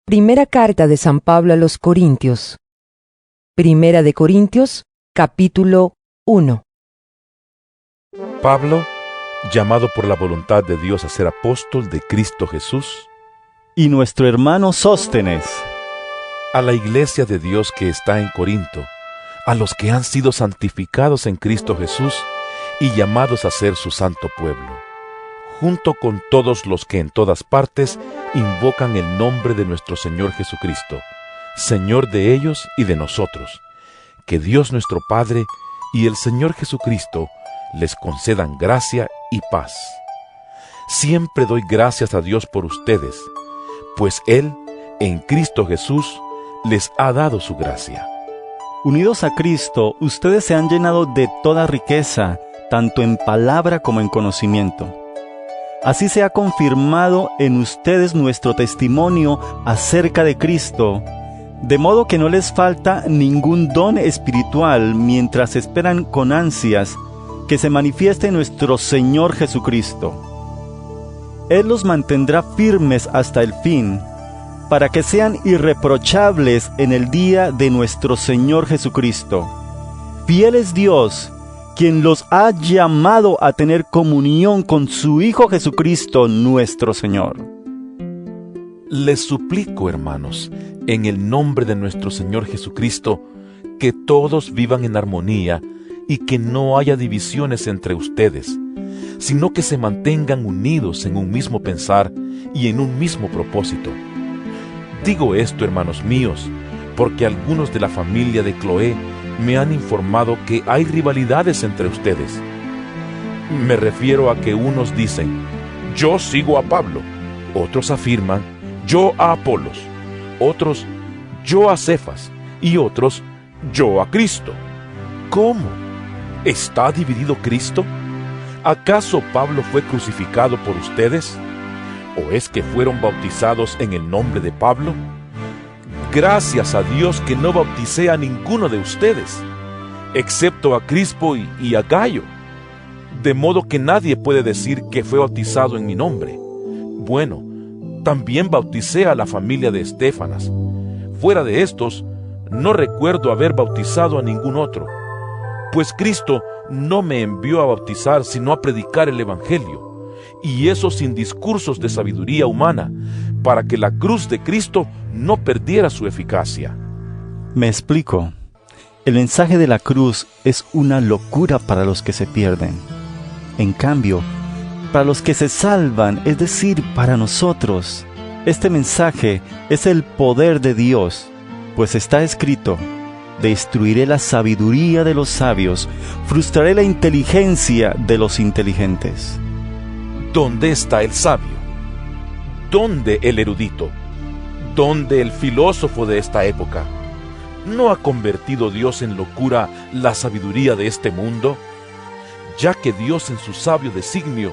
Primera carta de San Pablo a los Corintios. Primera de Corintios, capítulo 1. Pablo, llamado por la voluntad de Dios a ser apóstol de Cristo Jesús, y nuestro hermano Sóstenes, a la iglesia de Dios que está en Corinto, a los que han sido santificados en Cristo Jesús y llamados a ser su santo pueblo, junto con todos los que en todas partes invocan el nombre de nuestro Señor Jesucristo, Señor de ellos y de nosotros. Que Dios nuestro Padre y el Señor Jesucristo les concedan gracia y paz. Siempre doy gracias a Dios por ustedes, pues Él, en Cristo Jesús, les ha dado su gracia. Unidos a Cristo, ustedes se han llenado de toda riqueza, tanto en palabra como en conocimiento. Así se ha confirmado en ustedes nuestro testimonio acerca de Cristo, de modo que no les falta ningún don espiritual mientras esperan con ansias que se manifieste nuestro Señor Jesucristo. Él los mantendrá firmes hasta el fin, para que sean irreprochables en el día de nuestro Señor Jesucristo. Fiel es Dios, quien los ha llamado a tener comunión con su Hijo Jesucristo nuestro Señor. Les suplico, hermanos, en el nombre de nuestro Señor Jesucristo, que todos vivan en armonía y que no haya divisiones entre ustedes, sino que se mantengan unidos en un mismo pensar y en un mismo propósito. Digo esto, hermanos míos, porque algunos de la familia de Cloé me han informado que hay rivalidades entre ustedes. Me refiero a que unos dicen, yo sigo a Pablo, otros afirman, yo a Apolos, otros, yo a Cefas, y otros, yo a Cristo. ¿Cómo? ¿Está dividido Cristo? ¿Acaso Pablo fue crucificado por ustedes? ¿O es que fueron bautizados en el nombre de Pablo? Gracias a Dios que no bauticé a ninguno de ustedes, excepto a Crispo y a Gayo, de modo que nadie puede decir que fue bautizado en mi nombre. Bueno, también bauticé a la familia de Estéfanas. Fuera de estos, no recuerdo haber bautizado a ningún otro, pues Cristo no me envió a bautizar sino a predicar el Evangelio, y eso sin discursos de sabiduría humana, para que la cruz de Cristo no perdiera su eficacia. Me explico. El mensaje de la cruz es una locura para los que se pierden. En cambio, para los que se salvan, es decir, para nosotros, este mensaje es el poder de Dios, pues está escrito: destruiré la sabiduría de los sabios, frustraré la inteligencia de los inteligentes. ¿Dónde está el sabio? ¿Dónde el erudito? ¿Dónde el filósofo de esta época? ¿No ha convertido Dios en locura la sabiduría de este mundo? Ya que Dios en su sabio designio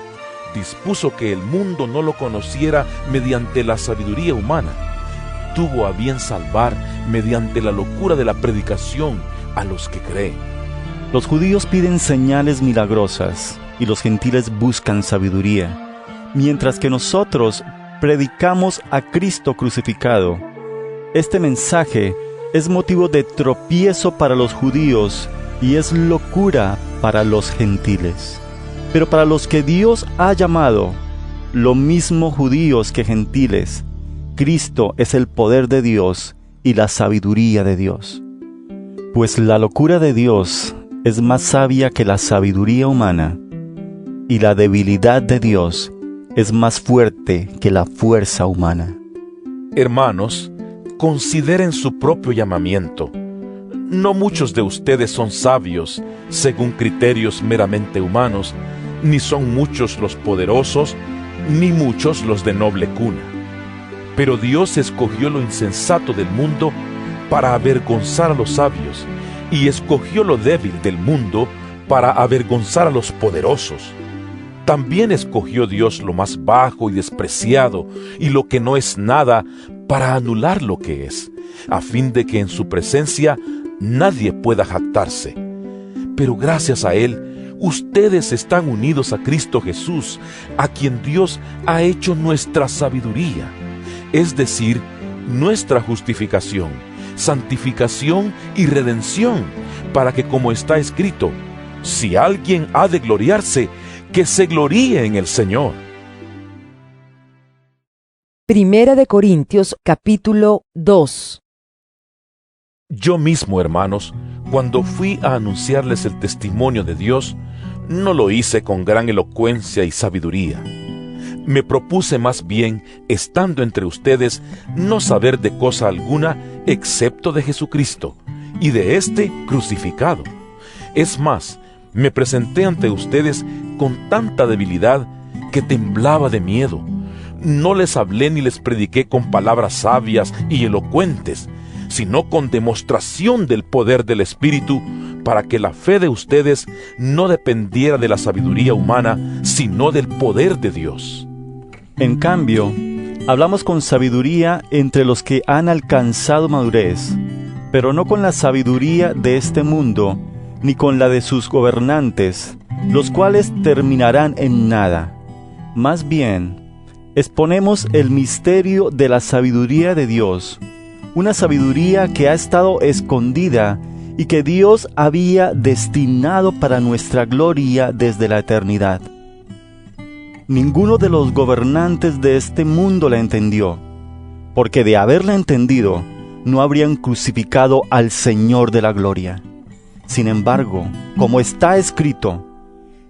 dispuso que el mundo no lo conociera mediante la sabiduría humana, tuvo a bien salvar mediante la locura de la predicación a los que creen. Los judíos piden señales milagrosas y los gentiles buscan sabiduría, mientras que nosotros predicamos a Cristo crucificado. Este mensaje es motivo de tropiezo para los judíos y es locura para los gentiles. Pero para los que Dios ha llamado, lo mismo judíos que gentiles, Cristo es el poder de Dios y la sabiduría de Dios. Pues la locura de Dios es más sabia que la sabiduría humana, y la debilidad de Dios es más fuerte que la fuerza humana. Hermanos, consideren su propio llamamiento. No muchos de ustedes son sabios según criterios meramente humanos, ni son muchos los poderosos, ni muchos los de noble cuna. Pero Dios escogió lo insensato del mundo para avergonzar a los sabios, y escogió lo débil del mundo para avergonzar a los poderosos. También escogió Dios lo más bajo y despreciado, y lo que no es nada, para anular lo que es, a fin de que en su presencia nadie pueda jactarse. Pero gracias a Él, ustedes están unidos a Cristo Jesús, a quien Dios ha hecho nuestra sabiduría, es decir, nuestra justificación, santificación y redención, para que, como está escrito, si alguien ha de gloriarse, que se gloríe en el Señor. Primera de Corintios, capítulo 2. Yo mismo, hermanos, cuando fui a anunciarles el testimonio de Dios, no lo hice con gran elocuencia y sabiduría. Me propuse más bien, estando entre ustedes, no saber de cosa alguna excepto de Jesucristo y de éste crucificado. Es más, me presenté ante ustedes con tanta debilidad que temblaba de miedo. No les hablé ni les prediqué con palabras sabias y elocuentes, sino con demostración del poder del Espíritu, para que la fe de ustedes no dependiera de la sabiduría humana, sino del poder de Dios. En cambio, hablamos con sabiduría entre los que han alcanzado madurez, pero no con la sabiduría de este mundo, ni con la de sus gobernantes, los cuales terminarán en nada. Más bien, exponemos el misterio de la sabiduría de Dios, una sabiduría que ha estado escondida y que Dios había destinado para nuestra gloria desde la eternidad. Ninguno de los gobernantes de este mundo la entendió, porque de haberla entendido, no habrían crucificado al Señor de la gloria. Sin embargo, como está escrito,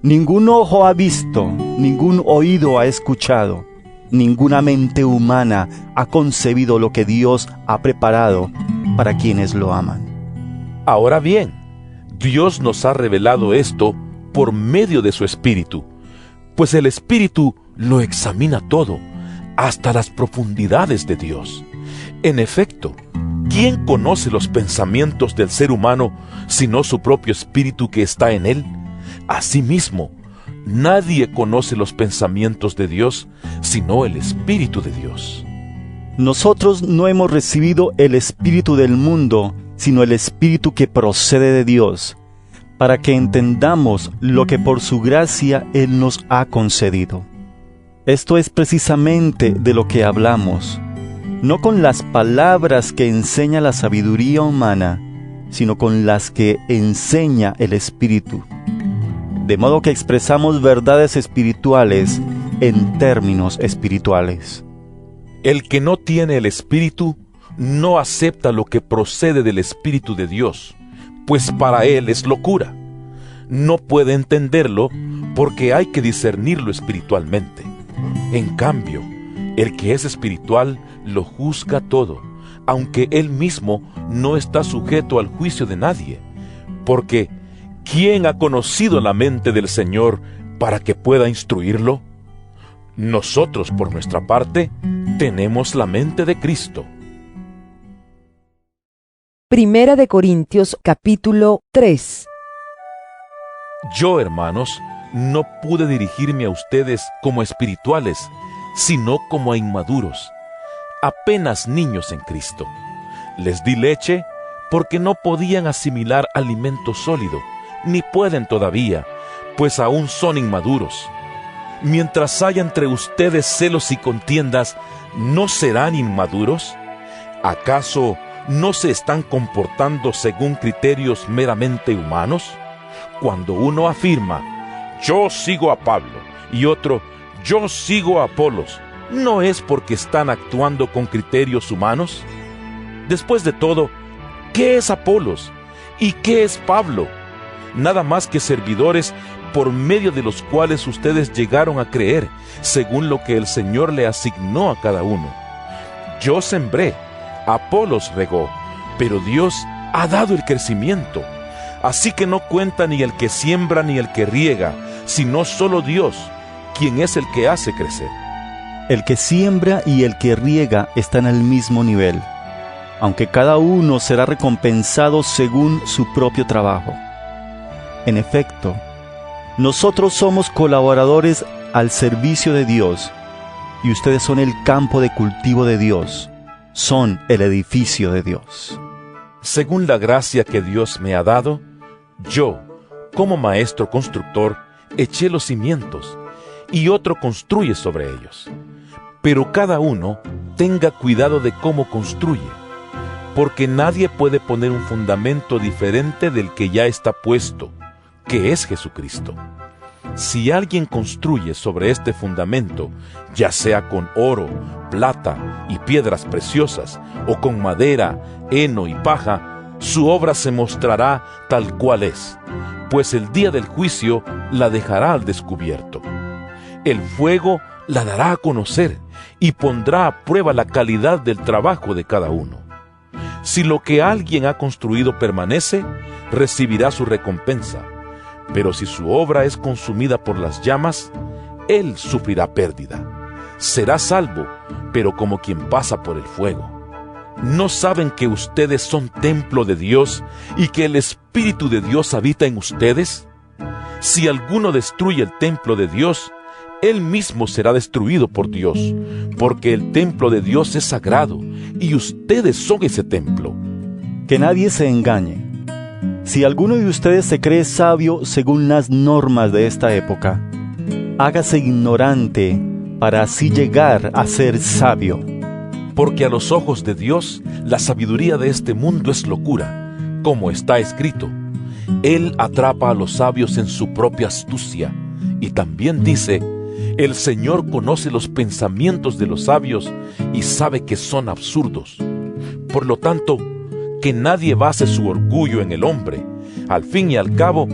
ningún ojo ha visto, ningún oído ha escuchado, ninguna mente humana ha concebido lo que Dios ha preparado para quienes lo aman. Ahora bien, Dios nos ha revelado esto por medio de su Espíritu, pues el Espíritu lo examina todo, hasta las profundidades de Dios. En efecto, ¿quién conoce los pensamientos del ser humano sino su propio espíritu que está en él? Asimismo, nadie conoce los pensamientos de Dios sino el Espíritu de Dios. Nosotros no hemos recibido el espíritu del mundo, sino el Espíritu que procede de Dios, para que entendamos lo que por su gracia Él nos ha concedido. Esto es precisamente de lo que hablamos, no con las palabras que enseña la sabiduría humana, sino con las que enseña el Espíritu. De modo que expresamos verdades espirituales en términos espirituales. El que no tiene el Espíritu no acepta lo que procede del Espíritu de Dios, pues para él es locura. No puede entenderlo porque hay que discernirlo espiritualmente. En cambio, el que es espiritual lo juzga todo, aunque él mismo no está sujeto al juicio de nadie, porque ¿quién ha conocido la mente del Señor para que pueda instruirlo? Nosotros, por nuestra parte, tenemos la mente de Cristo. Primera de Corintios, capítulo 3. Yo, hermanos, no pude dirigirme a ustedes como espirituales, sino como a inmaduros, apenas niños en Cristo. Les di leche porque no podían asimilar alimento sólido, ni pueden todavía, pues aún son inmaduros. Mientras haya entre ustedes celos y contiendas, ¿no serán inmaduros? ¿Acaso no se están comportando según criterios meramente humanos? Cuando uno afirma, yo sigo a Pablo, y otro, yo sigo a Apolos, ¿no es porque están actuando con criterios humanos? Después de todo, ¿qué es Apolos? ¿Y qué es Pablo? Nada más que servidores por medio de los cuales ustedes llegaron a creer, según lo que el Señor le asignó a cada uno. Yo sembré, Apolos regó, pero Dios ha dado el crecimiento. Así que no cuenta ni el que siembra ni el que riega, sino solo Dios, quien es el que hace crecer. El que siembra y el que riega están al mismo nivel, aunque cada uno será recompensado según su propio trabajo. En efecto, nosotros somos colaboradores al servicio de Dios, y ustedes son el campo de cultivo de Dios, son el edificio de Dios. Según la gracia que Dios me ha dado, yo, como maestro constructor, eché los cimientos, y otro construye sobre ellos. Pero cada uno tenga cuidado de cómo construye, porque nadie puede poner un fundamento diferente del que ya está puesto, que es Jesucristo. Si alguien construye sobre este fundamento, ya sea con oro, plata y piedras preciosas, o con madera, heno y paja, su obra se mostrará tal cual es, pues el día del juicio la dejará al descubierto. El fuego la dará a conocer y pondrá a prueba la calidad del trabajo de cada uno. Si lo que alguien ha construido permanece, recibirá su recompensa. Pero si su obra es consumida por las llamas, él sufrirá pérdida. Será salvo, pero como quien pasa por el fuego. ¿No saben que ustedes son templo de Dios y que el Espíritu de Dios habita en ustedes? Si alguno destruye el templo de Dios, él mismo será destruido por Dios, porque el templo de Dios es sagrado y ustedes son ese templo. Que nadie se engañe. Si alguno de ustedes se cree sabio según las normas de esta época, hágase ignorante para así llegar a ser sabio. Porque a los ojos de Dios, la sabiduría de este mundo es locura, como está escrito. Él atrapa a los sabios en su propia astucia. Y también dice, el Señor conoce los pensamientos de los sabios y sabe que son absurdos. Por lo tanto, que nadie base su orgullo en el hombre. Al fin y al cabo,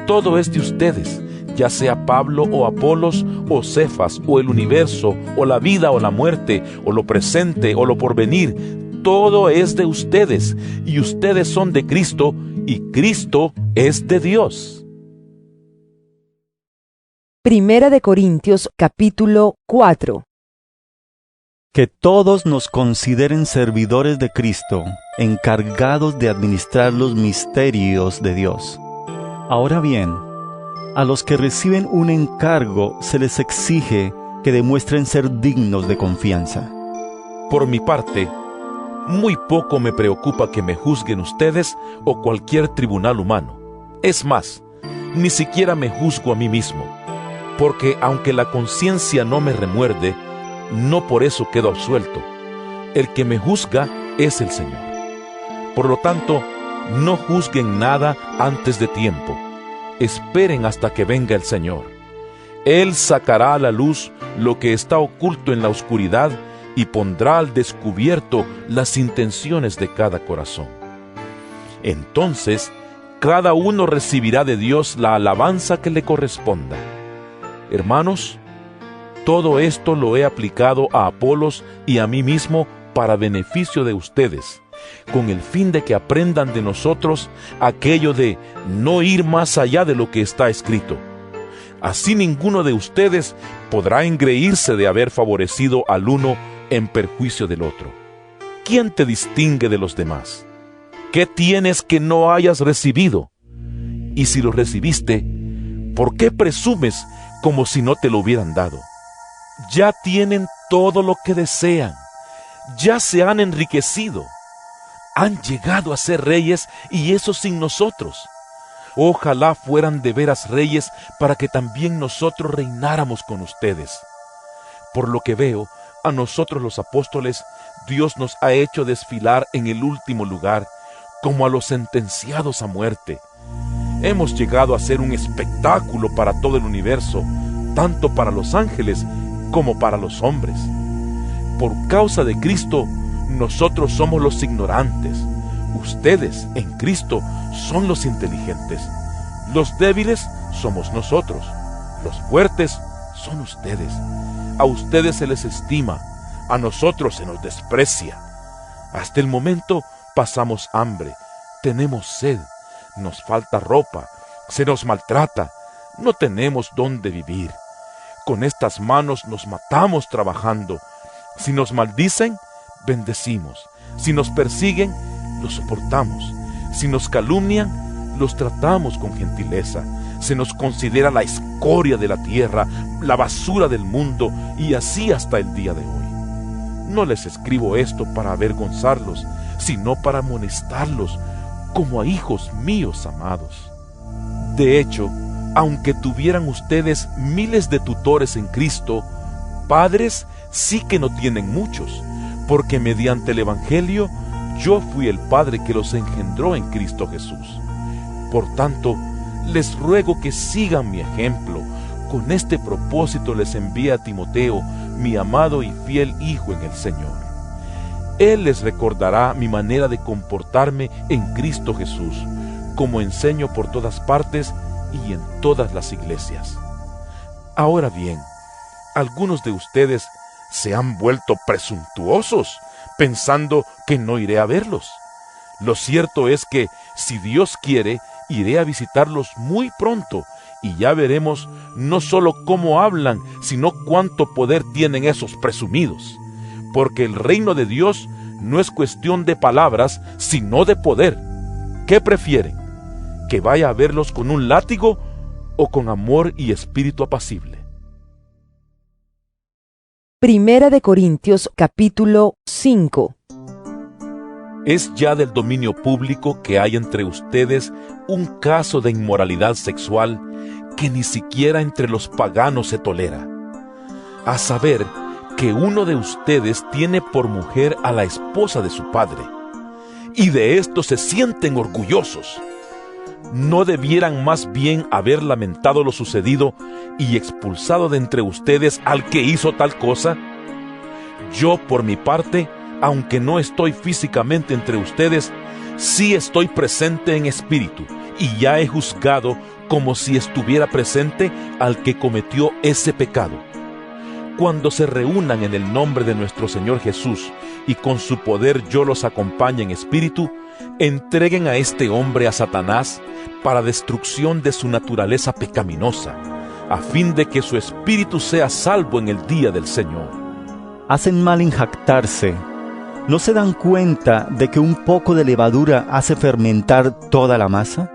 todo es de ustedes, ya sea Pablo o Apolos o Cefas o el universo o la vida o la muerte o lo presente o lo porvenir. Todo es de ustedes y ustedes son de Cristo y Cristo es de Dios. Primera de Corintios, capítulo 4. Que todos nos consideren servidores de Cristo, encargados de administrar los misterios de Dios. Ahora bien, a los que reciben un encargo se les exige que demuestren ser dignos de confianza. Por mi parte, muy poco me preocupa que me juzguen ustedes o cualquier tribunal humano. Es más, ni siquiera me juzgo a mí mismo, porque aunque la conciencia no me remuerde, no por eso quedo absuelto. El que me juzga es el Señor. Por lo tanto, no juzguen nada antes de tiempo. Esperen hasta que venga el Señor. Él sacará a la luz lo que está oculto en la oscuridad y pondrá al descubierto las intenciones de cada corazón. Entonces, cada uno recibirá de Dios la alabanza que le corresponda. Hermanos, todo esto lo he aplicado a Apolos y a mí mismo para beneficio de ustedes, con el fin de que aprendan de nosotros aquello de no ir más allá de lo que está escrito. Así ninguno de ustedes podrá engreírse de haber favorecido al uno en perjuicio del otro. ¿Quién te distingue de los demás? ¿Qué tienes que no hayas recibido? Y si lo recibiste, ¿por qué presumes como si no te lo hubieran dado? Ya tienen todo lo que desean, ya se han enriquecido, han llegado a ser reyes y eso sin nosotros. Ojalá fueran de veras reyes para que también nosotros reináramos con ustedes. Por lo que veo, a nosotros los apóstoles, Dios nos ha hecho desfilar en el último lugar, como a los sentenciados a muerte. Hemos llegado a ser un espectáculo para todo el universo, tanto para los ángeles como para los hombres. Por causa de Cristo, nosotros somos los ignorantes. Ustedes, en Cristo, son los inteligentes. Los débiles somos nosotros. Los fuertes son ustedes. A ustedes se les estima, a nosotros se nos desprecia. Hasta el momento pasamos hambre, tenemos sed, nos falta ropa, se nos maltrata, no tenemos dónde vivir. Con estas manos nos matamos trabajando. Si nos maldicen, bendecimos. Si nos persiguen, los soportamos. Si nos calumnian, los tratamos con gentileza. Se nos considera la escoria de la tierra, la basura del mundo, y así hasta el día de hoy. No les escribo esto para avergonzarlos, sino para amonestarlos como a hijos míos amados. De hecho, aunque tuvieran ustedes miles de tutores en Cristo, padres sí que no tienen muchos, porque mediante el Evangelio yo fui el Padre que los engendró en Cristo Jesús. Por tanto, les ruego que sigan mi ejemplo. Con este propósito les envié a Timoteo, mi amado y fiel hijo en el Señor. Él les recordará mi manera de comportarme en Cristo Jesús, como enseño por todas partes y en todas las iglesias. Ahora bien, algunos de ustedes se han vuelto presuntuosos, pensando que no iré a verlos. Lo cierto es que, si Dios quiere, iré a visitarlos muy pronto, y ya veremos no solo cómo hablan, sino cuánto poder tienen esos presumidos. Porque el reino de Dios no es cuestión de palabras, sino de poder. ¿Qué prefieren? ¿Que vaya a verlos con un látigo o con amor y espíritu apacible? Primera de Corintios capítulo 5. Es ya del dominio público que hay entre ustedes un caso de inmoralidad sexual que ni siquiera entre los paganos se tolera. A saber, que uno de ustedes tiene por mujer a la esposa de su padre, y de esto se sienten orgullosos. ¿No debieran más bien haber lamentado lo sucedido y expulsado de entre ustedes al que hizo tal cosa? Yo, por mi parte, aunque no estoy físicamente entre ustedes, sí estoy presente en espíritu, y ya he juzgado como si estuviera presente al que cometió ese pecado. Cuando se reúnan en el nombre de nuestro Señor Jesús, y con su poder yo los acompañe en espíritu, entreguen a este hombre a Satanás para destrucción de su naturaleza pecaminosa, a fin de que su espíritu sea salvo en el día del Señor. Hacen mal en jactarse. ¿No se dan cuenta de que un poco de levadura hace fermentar toda la masa?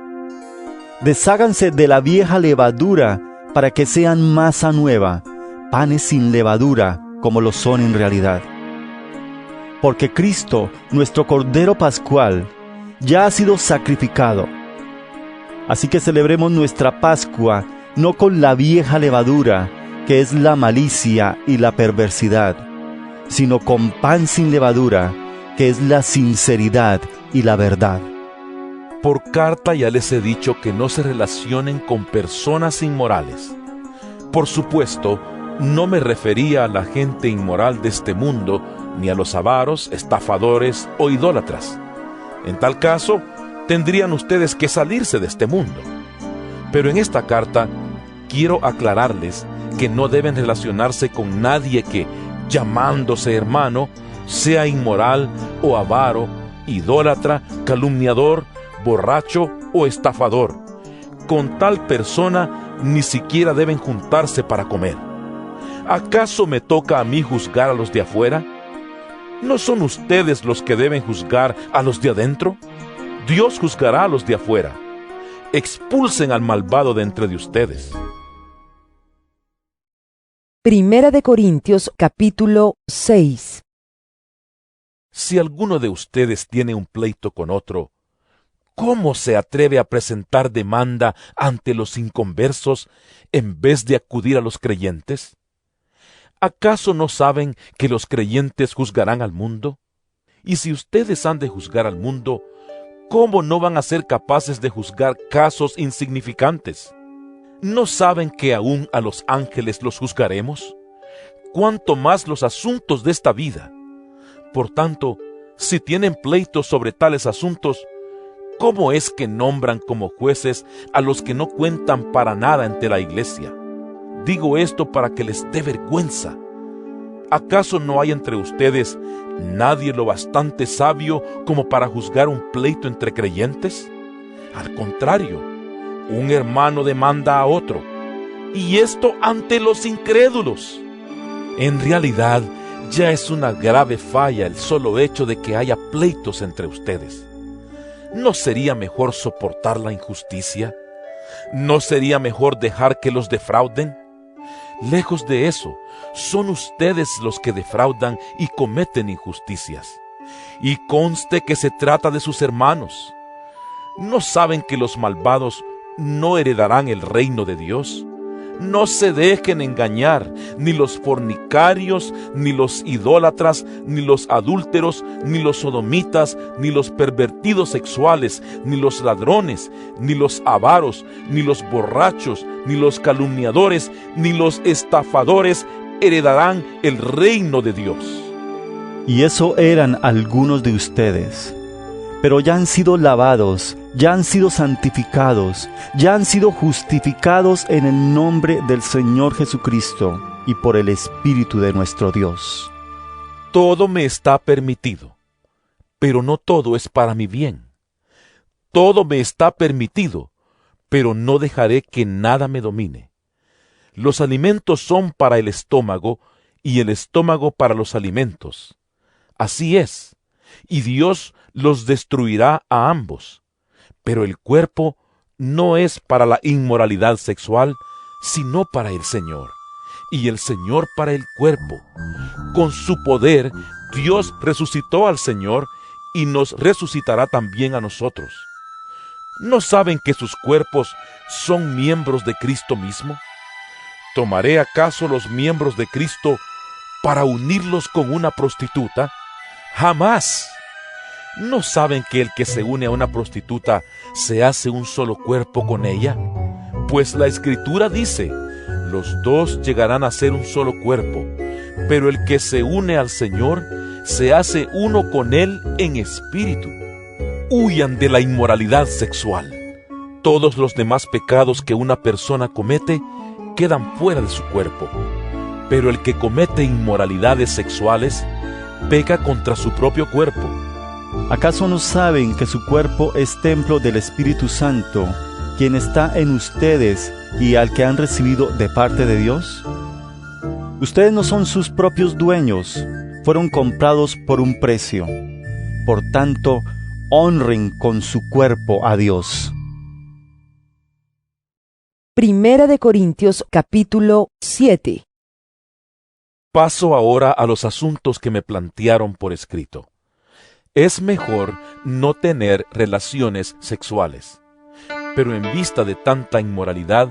Desháganse de la vieja levadura para que sean masa nueva, panes sin levadura como lo son en realidad. Porque Cristo, nuestro Cordero Pascual, ya ha sido sacrificado. Así que celebremos nuestra Pascua no con la vieja levadura, que es la malicia y la perversidad, sino con pan sin levadura, que es la sinceridad y la verdad. Por carta ya les he dicho que no se relacionen con personas inmorales. Por supuesto, no me refería a la gente inmoral de este mundo, ni a los avaros, estafadores o idólatras. En tal caso, tendrían ustedes que salirse de este mundo. Pero en esta carta quiero aclararles que no deben relacionarse con nadie que, llamándose hermano, sea inmoral o avaro, idólatra, calumniador, borracho o estafador. Con tal persona ni siquiera deben juntarse para comer. ¿Acaso me toca a mí juzgar a los de afuera? ¿No son ustedes los que deben juzgar a los de adentro? Dios juzgará a los de afuera. Expulsen al malvado de entre de ustedes. Primera de Corintios capítulo 6. Si alguno de ustedes tiene un pleito con otro, ¿cómo se atreve a presentar demanda ante los inconversos en vez de acudir a los creyentes? ¿Acaso no saben que los creyentes juzgarán al mundo? Y si ustedes han de juzgar al mundo, ¿cómo no van a ser capaces de juzgar casos insignificantes? ¿No saben que aún a los ángeles los juzgaremos? ¿Cuánto más los asuntos de esta vida? Por tanto, si tienen pleitos sobre tales asuntos, ¿cómo es que nombran como jueces a los que no cuentan para nada ante la iglesia? Digo esto para que les dé vergüenza. ¿Acaso no hay entre ustedes nadie lo bastante sabio como para juzgar un pleito entre creyentes? Al contrario, un hermano demanda a otro, y esto ante los incrédulos. En realidad, ya es una grave falla el solo hecho de que haya pleitos entre ustedes. ¿No sería mejor soportar la injusticia? ¿No sería mejor dejar que los defrauden? Lejos de eso, son ustedes los que defraudan y cometen injusticias. Y conste que se trata de sus hermanos. ¿No saben que los malvados no heredarán el reino de Dios? No se dejen engañar, ni los fornicarios, ni los idólatras, ni los adúlteros, ni los sodomitas, ni los pervertidos sexuales, ni los ladrones, ni los avaros, ni los borrachos, ni los calumniadores, ni los estafadores heredarán el reino de Dios. Y eso eran algunos de ustedes. Pero ya han sido lavados, ya han sido santificados, ya han sido justificados en el nombre del Señor Jesucristo y por el Espíritu de nuestro Dios. Todo me está permitido, pero no todo es para mi bien. Todo me está permitido, pero no dejaré que nada me domine. Los alimentos son para el estómago y el estómago para los alimentos. Así es, y Dios los destruirá a ambos. Pero el cuerpo no es para la inmoralidad sexual, sino para el Señor, y el Señor para el cuerpo. Con su poder, Dios resucitó al Señor y nos resucitará también a nosotros. ¿No saben que sus cuerpos son miembros de Cristo mismo? ¿Tomaré acaso los miembros de Cristo para unirlos con una prostituta? ¡Jamás! ¿No saben que el que se une a una prostituta se hace un solo cuerpo con ella? Pues la Escritura dice, los dos llegarán a ser un solo cuerpo, pero el que se une al Señor se hace uno con Él en espíritu. Huyan de la inmoralidad sexual. Todos los demás pecados que una persona comete quedan fuera de su cuerpo, pero el que comete inmoralidades sexuales peca contra su propio cuerpo. ¿Acaso no saben que su cuerpo es templo del Espíritu Santo, quien está en ustedes y al que han recibido de parte de Dios? Ustedes no son sus propios dueños, fueron comprados por un precio. Por tanto, honren con su cuerpo a Dios. Primera de Corintios capítulo 7. Paso ahora a los asuntos que me plantearon por escrito. Es mejor no tener relaciones sexuales, pero en vista de tanta inmoralidad,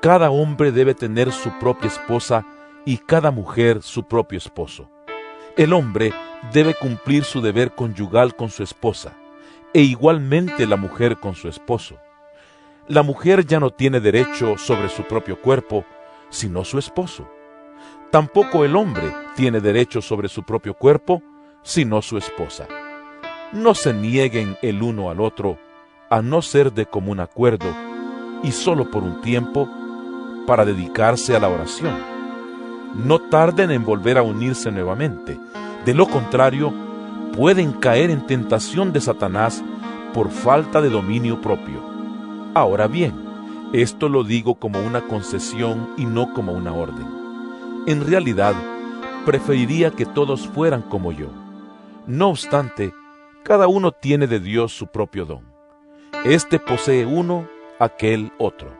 cada hombre debe tener su propia esposa y cada mujer su propio esposo. El hombre debe cumplir su deber conyugal con su esposa, e igualmente la mujer con su esposo. La mujer ya no tiene derecho sobre su propio cuerpo, sino su esposo. Tampoco el hombre tiene derecho sobre su propio cuerpo, sino su esposa. No se nieguen el uno al otro, a no ser de común acuerdo, y solo por un tiempo, para dedicarse a la oración. No tarden en volver a unirse nuevamente. De lo contrario, pueden caer en tentación de Satanás por falta de dominio propio. Ahora bien, esto lo digo como una concesión y no como una orden. En realidad, preferiría que todos fueran como yo. No obstante, cada uno tiene de Dios su propio don. Este posee uno, aquel otro.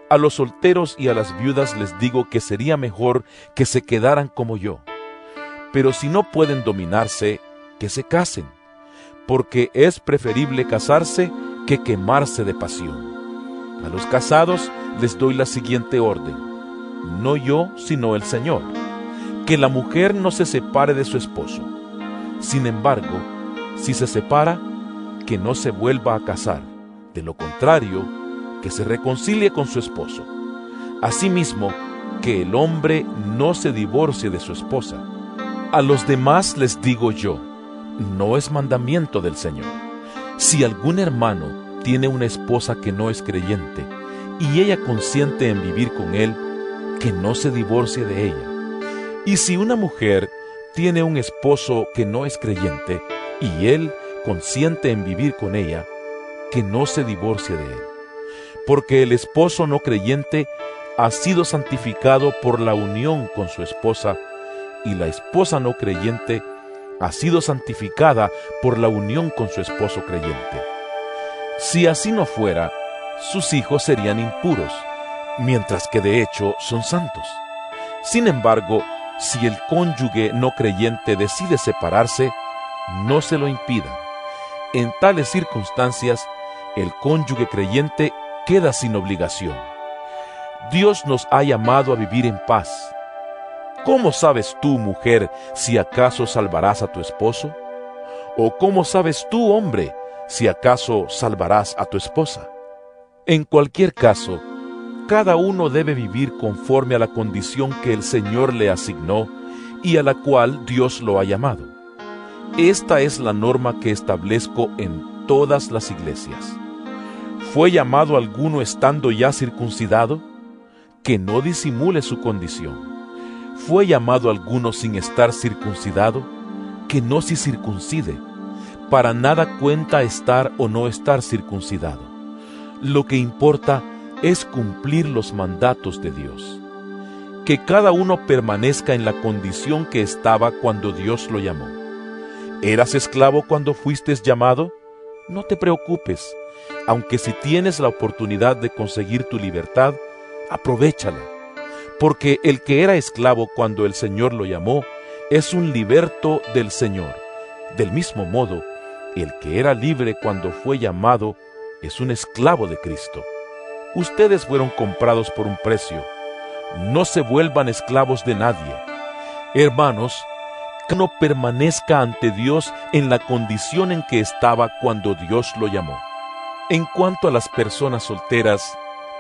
A los solteros y a las viudas les digo que sería mejor que se quedaran como yo. Pero si no pueden dominarse, que se casen, porque es preferible casarse que quemarse de pasión. A los casados les doy la siguiente orden: no yo, sino el Señor, que la mujer no se separe de su esposo. Sin embargo, si se separa, que no se vuelva a casar, de lo contrario, que se reconcilie con su esposo. Asimismo, que el hombre no se divorcie de su esposa. A los demás les digo yo, no es mandamiento del Señor. Si algún hermano tiene una esposa que no es creyente, y ella consiente en vivir con él, que no se divorcie de ella. Y si una mujer tiene un esposo que no es creyente, y él consiente en vivir con ella, que no se divorcie de él. Porque el esposo no creyente ha sido santificado por la unión con su esposa, y la esposa no creyente ha sido santificada por la unión con su esposo creyente. Si así no fuera, sus hijos serían impuros, mientras que de hecho son santos. Sin embargo, si el cónyuge no creyente decide separarse, no se lo impidan. En tales circunstancias, el cónyuge creyente queda sin obligación. Dios nos ha llamado a vivir en paz. ¿Cómo sabes tú, mujer, si acaso salvarás a tu esposo? ¿O cómo sabes tú, hombre, si acaso salvarás a tu esposa? En cualquier caso, cada uno debe vivir conforme a la condición que el Señor le asignó y a la cual Dios lo ha llamado. Esta es la norma que establezco en todas las iglesias. ¿Fue llamado alguno estando ya circuncidado? Que no disimule su condición. ¿Fue llamado alguno sin estar circuncidado? Que no se circuncide. Para nada cuenta estar o no estar circuncidado. Lo que importa es cumplir los mandatos de Dios. Que cada uno permanezca en la condición que estaba cuando Dios lo llamó. ¿Eras esclavo cuando fuiste llamado? No te preocupes, aunque si tienes la oportunidad de conseguir tu libertad, aprovéchala, porque el que era esclavo cuando el Señor lo llamó, es un liberto del Señor. Del mismo modo, el que era libre cuando fue llamado, es un esclavo de Cristo. Ustedes fueron comprados por un precio. No se vuelvan esclavos de nadie. Hermanos, que no permanezca ante Dios en la condición en que estaba cuando Dios lo llamó. En cuanto a las personas solteras,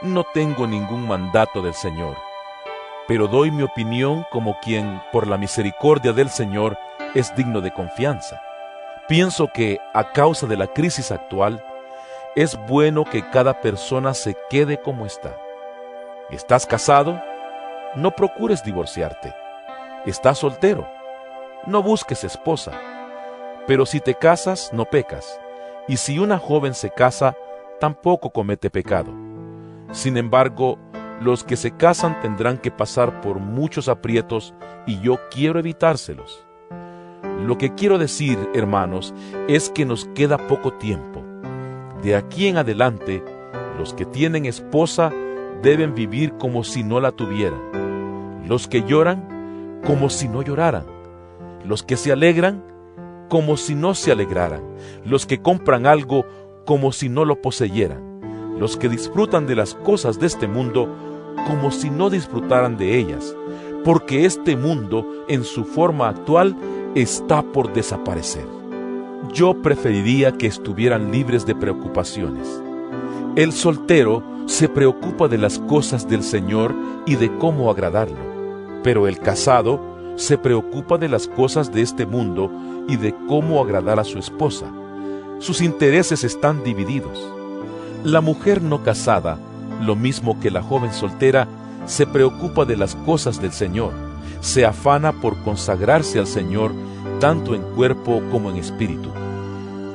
no tengo ningún mandato del Señor, pero doy mi opinión como quien, por la misericordia del Señor, es digno de confianza. Pienso que, a causa de la crisis actual, es bueno que cada persona se quede como está. ¿Estás casado? No procures divorciarte. ¿Estás soltero? No busques esposa. Pero si te casas, no pecas. Y si una joven se casa, tampoco comete pecado. Sin embargo, los que se casan tendrán que pasar por muchos aprietos y yo quiero evitárselos. Lo que quiero decir, hermanos, es que nos queda poco tiempo. De aquí en adelante, los que tienen esposa deben vivir como si no la tuvieran. Los que lloran, como si no lloraran. Los que se alegran, como si no se alegraran. Los que compran algo, como si no lo poseyeran. Los que disfrutan de las cosas de este mundo, como si no disfrutaran de ellas. Porque este mundo, en su forma actual, está por desaparecer. Yo preferiría que estuvieran libres de preocupaciones. El soltero se preocupa de las cosas del Señor y de cómo agradarlo, pero el casado se preocupa de las cosas de este mundo y de cómo agradar a su esposa. Sus intereses están divididos. La mujer no casada, lo mismo que la joven soltera, se preocupa de las cosas del Señor, se afana por consagrarse al Señor tanto en cuerpo como en espíritu.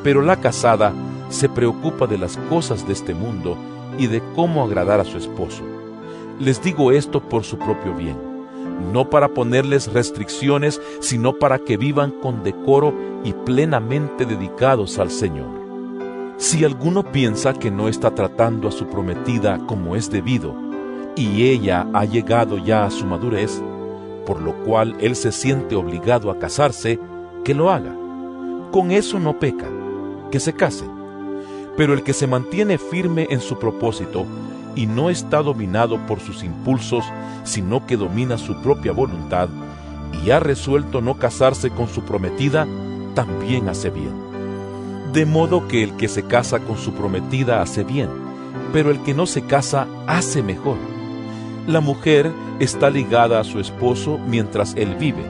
Pero la casada se preocupa de las cosas de este mundo y de cómo agradar a su esposo. Les digo esto por su propio bien, no para ponerles restricciones, sino para que vivan con decoro y plenamente dedicados al Señor. Si alguno piensa que no está tratando a su prometida como es debido, y ella ha llegado ya a su madurez, por lo cual él se siente obligado a casarse, que lo haga. Con eso no peca, que se casen. Pero el que se mantiene firme en su propósito y no está dominado por sus impulsos, sino que domina su propia voluntad y ha resuelto no casarse con su prometida, también hace bien. De modo que el que se casa con su prometida hace bien, pero el que no se casa hace mejor. La mujer está ligada a su esposo mientras él vive,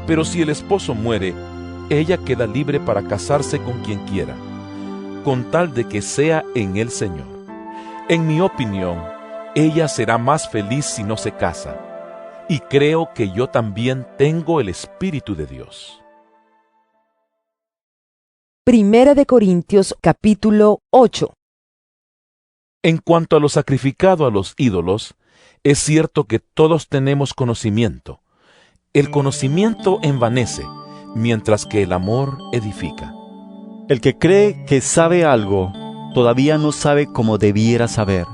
pero si el esposo muere, ella queda libre para casarse con quien quiera, con tal de que sea en el Señor. En mi opinión, ella será más feliz si no se casa, y creo que yo también tengo el Espíritu de Dios. Primera de Corintios capítulo 8. En cuanto a lo sacrificado a los ídolos, es cierto que todos tenemos conocimiento. El conocimiento envanece, mientras que el amor edifica. El que cree que sabe algo, todavía no sabe como debiera saber.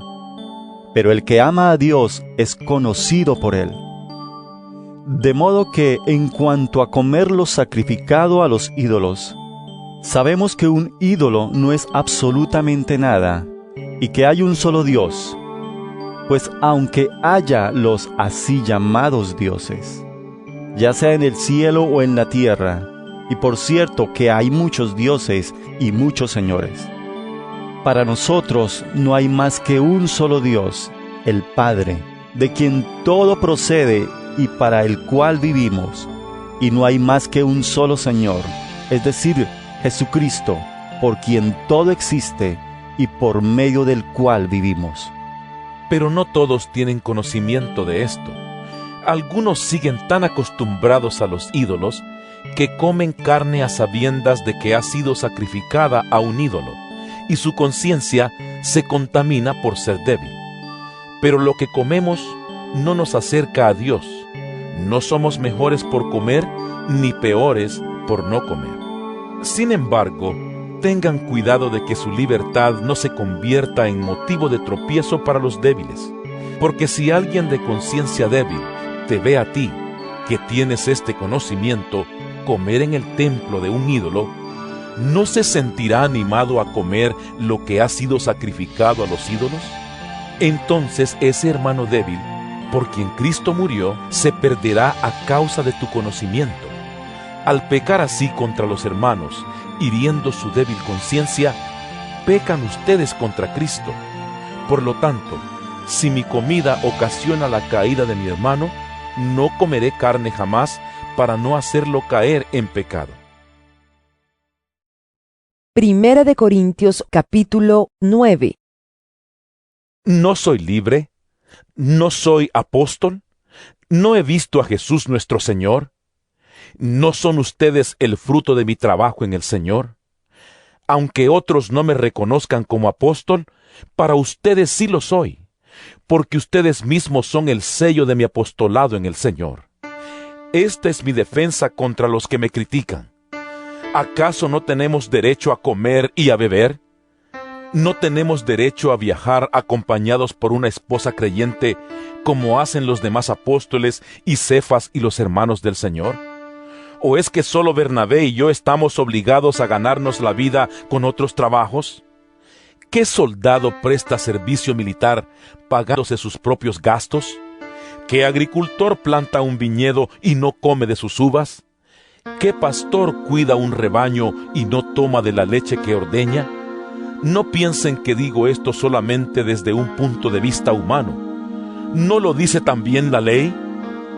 Pero el que ama a Dios es conocido por Él. De modo que, en cuanto a comer lo sacrificado a los ídolos, sabemos que un ídolo no es absolutamente nada, y que hay un solo Dios. Pues aunque haya los así llamados dioses, ya sea en el cielo o en la tierra, y por cierto que hay muchos dioses y muchos señores, para nosotros no hay más que un solo Dios, el Padre, de quien todo procede y para el cual vivimos, y no hay más que un solo Señor, es decir, Jesucristo, por quien todo existe y por medio del cual vivimos. Pero no todos tienen conocimiento de esto. Algunos siguen tan acostumbrados a los ídolos que comen carne a sabiendas de que ha sido sacrificada a un ídolo, y su conciencia se contamina por ser débil. Pero lo que comemos no nos acerca a Dios. No somos mejores por comer, ni peores por no comer. Sin embargo, tengan cuidado de que su libertad no se convierta en motivo de tropiezo para los débiles. Porque si alguien de conciencia débil te ve a ti, que tienes este conocimiento, comer en el templo de un ídolo, ¿no se sentirá animado a comer lo que ha sido sacrificado a los ídolos? Entonces ese hermano débil, por quien Cristo murió, se perderá a causa de tu conocimiento. Al pecar así contra los hermanos, hiriendo su débil conciencia, pecan ustedes contra Cristo. Por lo tanto, si mi comida ocasiona la caída de mi hermano, no comeré carne jamás para no hacerlo caer en pecado. Primera de Corintios capítulo 9. ¿No soy libre? ¿No soy apóstol? ¿No he visto a Jesús nuestro Señor? ¿No son ustedes el fruto de mi trabajo en el Señor? Aunque otros no me reconozcan como apóstol, para ustedes sí lo soy, porque ustedes mismos son el sello de mi apostolado en el Señor. Esta es mi defensa contra los que me critican. ¿Acaso no tenemos derecho a comer y a beber? ¿No tenemos derecho a viajar acompañados por una esposa creyente, como hacen los demás apóstoles y Cefas y los hermanos del Señor? ¿O es que solo Bernabé y yo estamos obligados a ganarnos la vida con otros trabajos? ¿Qué soldado presta servicio militar pagándose sus propios gastos? ¿Qué agricultor planta un viñedo y no come de sus uvas? ¿Qué pastor cuida un rebaño y no toma de la leche que ordeña? No piensen que digo esto solamente desde un punto de vista humano. ¿No lo dice también la ley?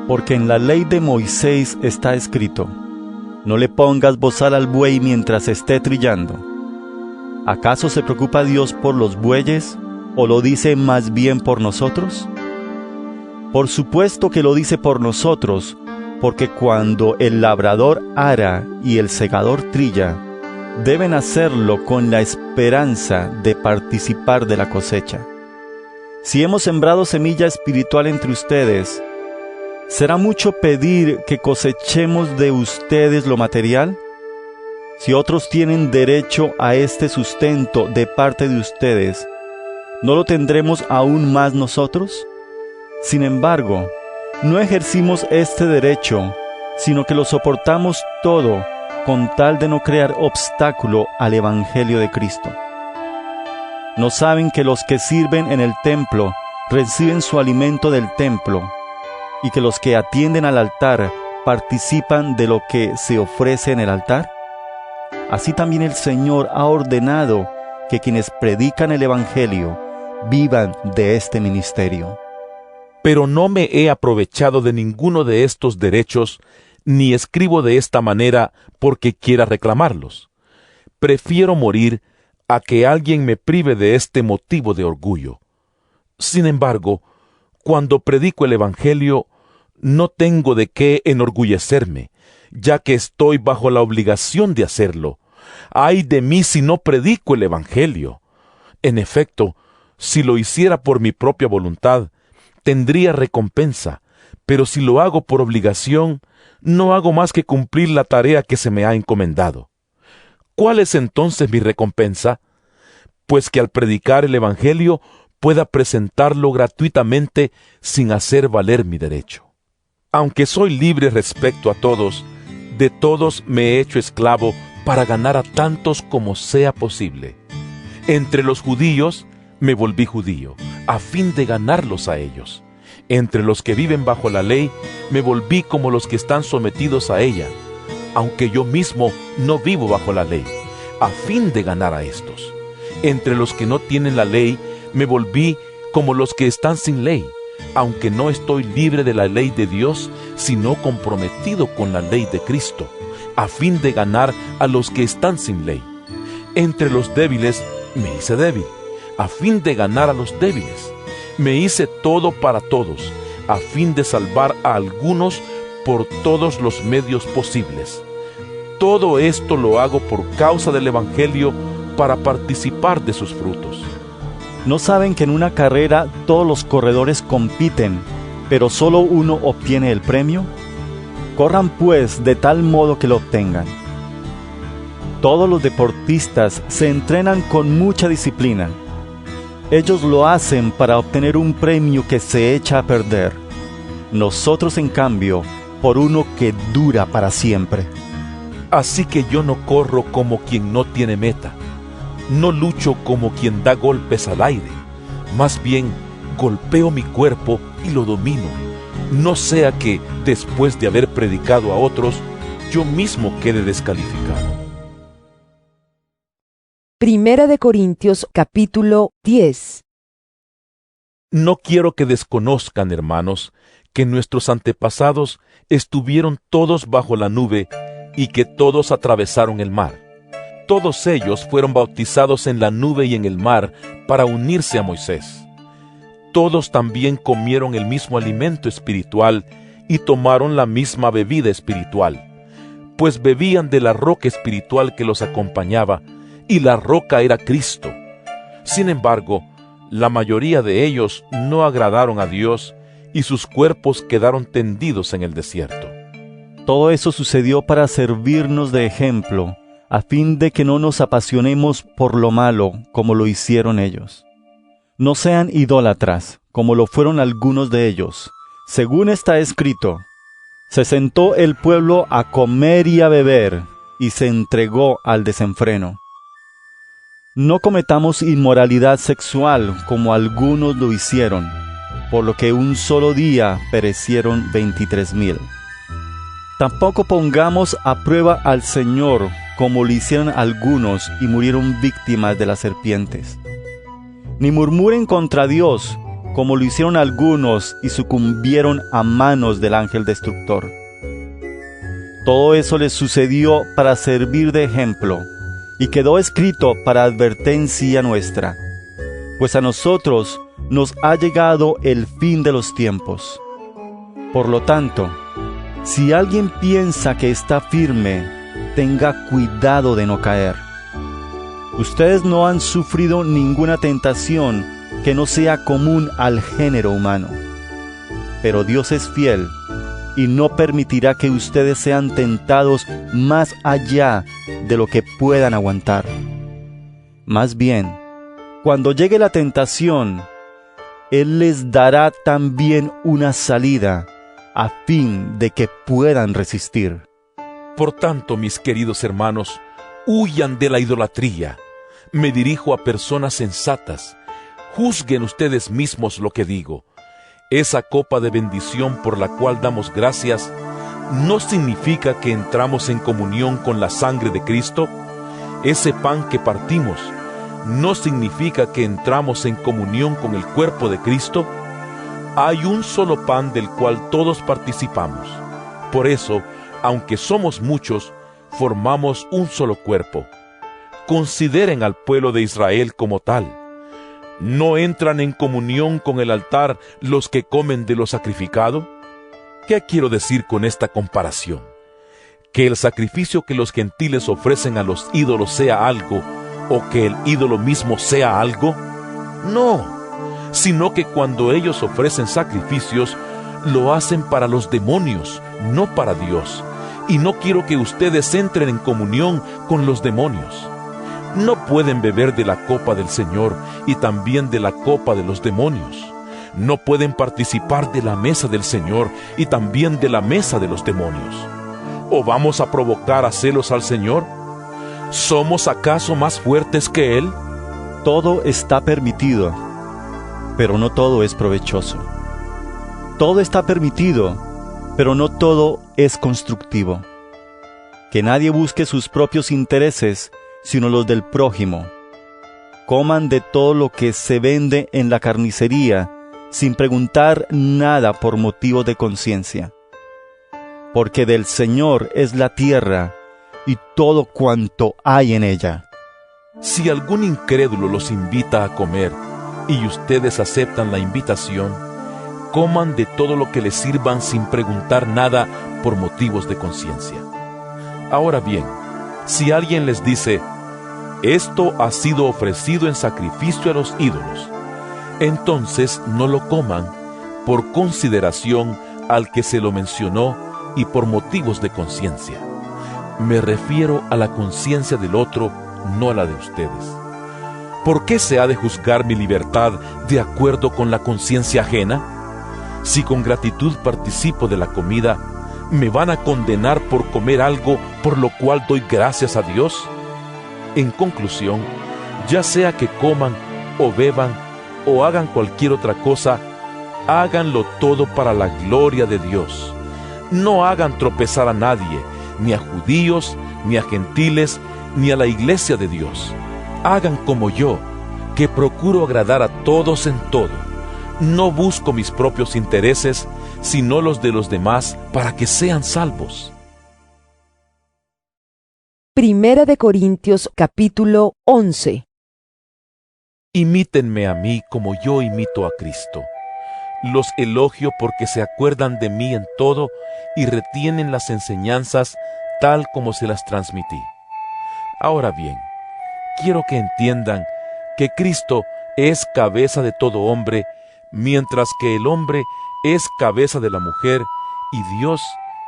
Porque en la ley de Moisés está escrito: no le pongas bozal al buey mientras esté trillando. ¿Acaso se preocupa Dios por los bueyes, o lo dice más bien por nosotros? Por supuesto que lo dice por nosotros, porque cuando el labrador ara y el segador trilla, deben hacerlo con la esperanza de participar de la cosecha. Si hemos sembrado semilla espiritual entre ustedes, ¿será mucho pedir que cosechemos de ustedes lo material? Si otros tienen derecho a este sustento de parte de ustedes, ¿no lo tendremos aún más nosotros? Sin embargo, no ejercimos este derecho, sino que lo soportamos todo con tal de no crear obstáculo al Evangelio de Cristo. ¿No saben que los que sirven en el templo reciben su alimento del templo, y que los que atienden al altar participan de lo que se ofrece en el altar? Así también el Señor ha ordenado que quienes predican el Evangelio vivan de este ministerio. Pero no me he aprovechado de ninguno de estos derechos, ni escribo de esta manera porque quiera reclamarlos. Prefiero morir a que alguien me prive de este motivo de orgullo. Sin embargo, cuando predico el Evangelio, no tengo de qué enorgullecerme, ya que estoy bajo la obligación de hacerlo. ¡Ay de mí si no predico el Evangelio! En efecto, si lo hiciera por mi propia voluntad, tendría recompensa, pero si lo hago por obligación, no hago más que cumplir la tarea que se me ha encomendado. ¿Cuál es entonces mi recompensa? Pues que al predicar el Evangelio pueda presentarlo gratuitamente sin hacer valer mi derecho. Aunque soy libre respecto a todos, de todos me he hecho esclavo para ganar a tantos como sea posible. Entre los judíos me volví judío, a fin de ganarlos a ellos. Entre los que viven bajo la ley, me volví como los que están sometidos a ella, aunque yo mismo no vivo bajo la ley, a fin de ganar a estos. Entre los que no tienen la ley, me volví como los que están sin ley, aunque no estoy libre de la ley de Dios, sino comprometido con la ley de Cristo, a fin de ganar a los que están sin ley. Entre los débiles me hice débil, a fin de ganar a los débiles. Me hice todo para todos, a fin de salvar a algunos por todos los medios posibles. Todo esto lo hago por causa del Evangelio, para participar de sus frutos. ¿No saben que en una carrera todos los corredores compiten, pero solo uno obtiene el premio? Corran pues de tal modo que lo obtengan. Todos los deportistas se entrenan con mucha disciplina. Ellos lo hacen para obtener un premio que se echa a perder. Nosotros, en cambio, por uno que dura para siempre. Así que yo no corro como quien no tiene meta. No lucho como quien da golpes al aire. Más bien, golpeo mi cuerpo y lo domino. No sea que, después de haber predicado a otros, yo mismo quede descalificado. Primera de Corintios, capítulo 10. No quiero que desconozcan, hermanos, que nuestros antepasados estuvieron todos bajo la nube y que todos atravesaron el mar. Todos ellos fueron bautizados en la nube y en el mar para unirse a Moisés. Todos también comieron el mismo alimento espiritual y tomaron la misma bebida espiritual, pues bebían de la roca espiritual que los acompañaba, y la roca era Cristo. Sin embargo, la mayoría de ellos no agradaron a Dios y sus cuerpos quedaron tendidos en el desierto. Todo eso sucedió para servirnos de ejemplo, a fin de que no nos apasionemos por lo malo como lo hicieron ellos. No sean idólatras, como lo fueron algunos de ellos. Según está escrito, se sentó el pueblo a comer y a beber, y se entregó al desenfreno. No cometamos inmoralidad sexual como algunos lo hicieron, por lo que un solo día perecieron 23,000. Tampoco pongamos a prueba al Señor como lo hicieron algunos y murieron víctimas de las serpientes. Ni murmuren contra Dios como lo hicieron algunos y sucumbieron a manos del ángel destructor. Todo eso les sucedió para servir de ejemplo, y quedó escrito para advertencia nuestra, pues a nosotros nos ha llegado el fin de los tiempos. Por lo tanto, si alguien piensa que está firme, tenga cuidado de no caer. Ustedes no han sufrido ninguna tentación que no sea común al género humano. Pero Dios es fiel y no permitirá que ustedes sean tentados más allá de lo que puedan aguantar. Más bien, cuando llegue la tentación, Él les dará también una salida a fin de que puedan resistir. Por tanto, mis queridos hermanos, huyan de la idolatría. Me dirijo a personas sensatas. Juzguen ustedes mismos lo que digo. Esa copa de bendición por la cual damos gracias, ¿no significa que entramos en comunión con la sangre de Cristo? Ese pan que partimos, ¿no significa que entramos en comunión con el cuerpo de Cristo? Hay un solo pan del cual todos participamos. Por eso, aunque somos muchos, formamos un solo cuerpo. Consideren al pueblo de Israel como tal. ¿No entran en comunión con el altar los que comen de lo sacrificado? ¿Qué quiero decir con esta comparación? ¿Que el sacrificio que los gentiles ofrecen a los ídolos sea algo, o que el ídolo mismo sea algo? No, sino que cuando ellos ofrecen sacrificios, lo hacen para los demonios, no para Dios. Y no quiero que ustedes entren en comunión con los demonios. No pueden beber de la copa del Señor y también de la copa de los demonios. No pueden participar de la mesa del Señor y también de la mesa de los demonios. ¿O vamos a provocar a celos al Señor? ¿Somos acaso más fuertes que Él? Todo está permitido, pero no todo es provechoso. Todo está permitido, pero no todo es constructivo. Que nadie busque sus propios intereses, sino los del prójimo. Coman de todo lo que se vende en la carnicería, sin preguntar nada por motivo de conciencia. Porque del Señor es la tierra y todo cuanto hay en ella. Si algún incrédulo los invita a comer y ustedes aceptan la invitación, coman de todo lo que les sirvan sin preguntar nada por motivos de conciencia. Ahora bien, si alguien les dice, esto ha sido ofrecido en sacrificio a los ídolos, entonces no lo coman por consideración al que se lo mencionó y por motivos de conciencia. Me refiero a la conciencia del otro, no a la de ustedes. ¿Por qué se ha de juzgar mi libertad de acuerdo con la conciencia ajena? Si con gratitud participo de la comida, ¿me van a condenar por comer algo por lo cual doy gracias a Dios? En conclusión, ya sea que coman o beban o hagan cualquier otra cosa, háganlo todo para la gloria de Dios. No hagan tropezar a nadie, ni a judíos, ni a gentiles, ni a la iglesia de Dios. Hagan como yo, que procuro agradar a todos en todo. No busco mis propios intereses, sino los de los demás, para que sean salvos. Primera de Corintios, capítulo 11. Imítenme a mí como yo imito a Cristo. Los elogio porque se acuerdan de mí en todo y retienen las enseñanzas tal como se las transmití. Ahora bien, quiero que entiendan que Cristo es cabeza de todo hombre, mientras que el hombre es cabeza de la mujer y Dios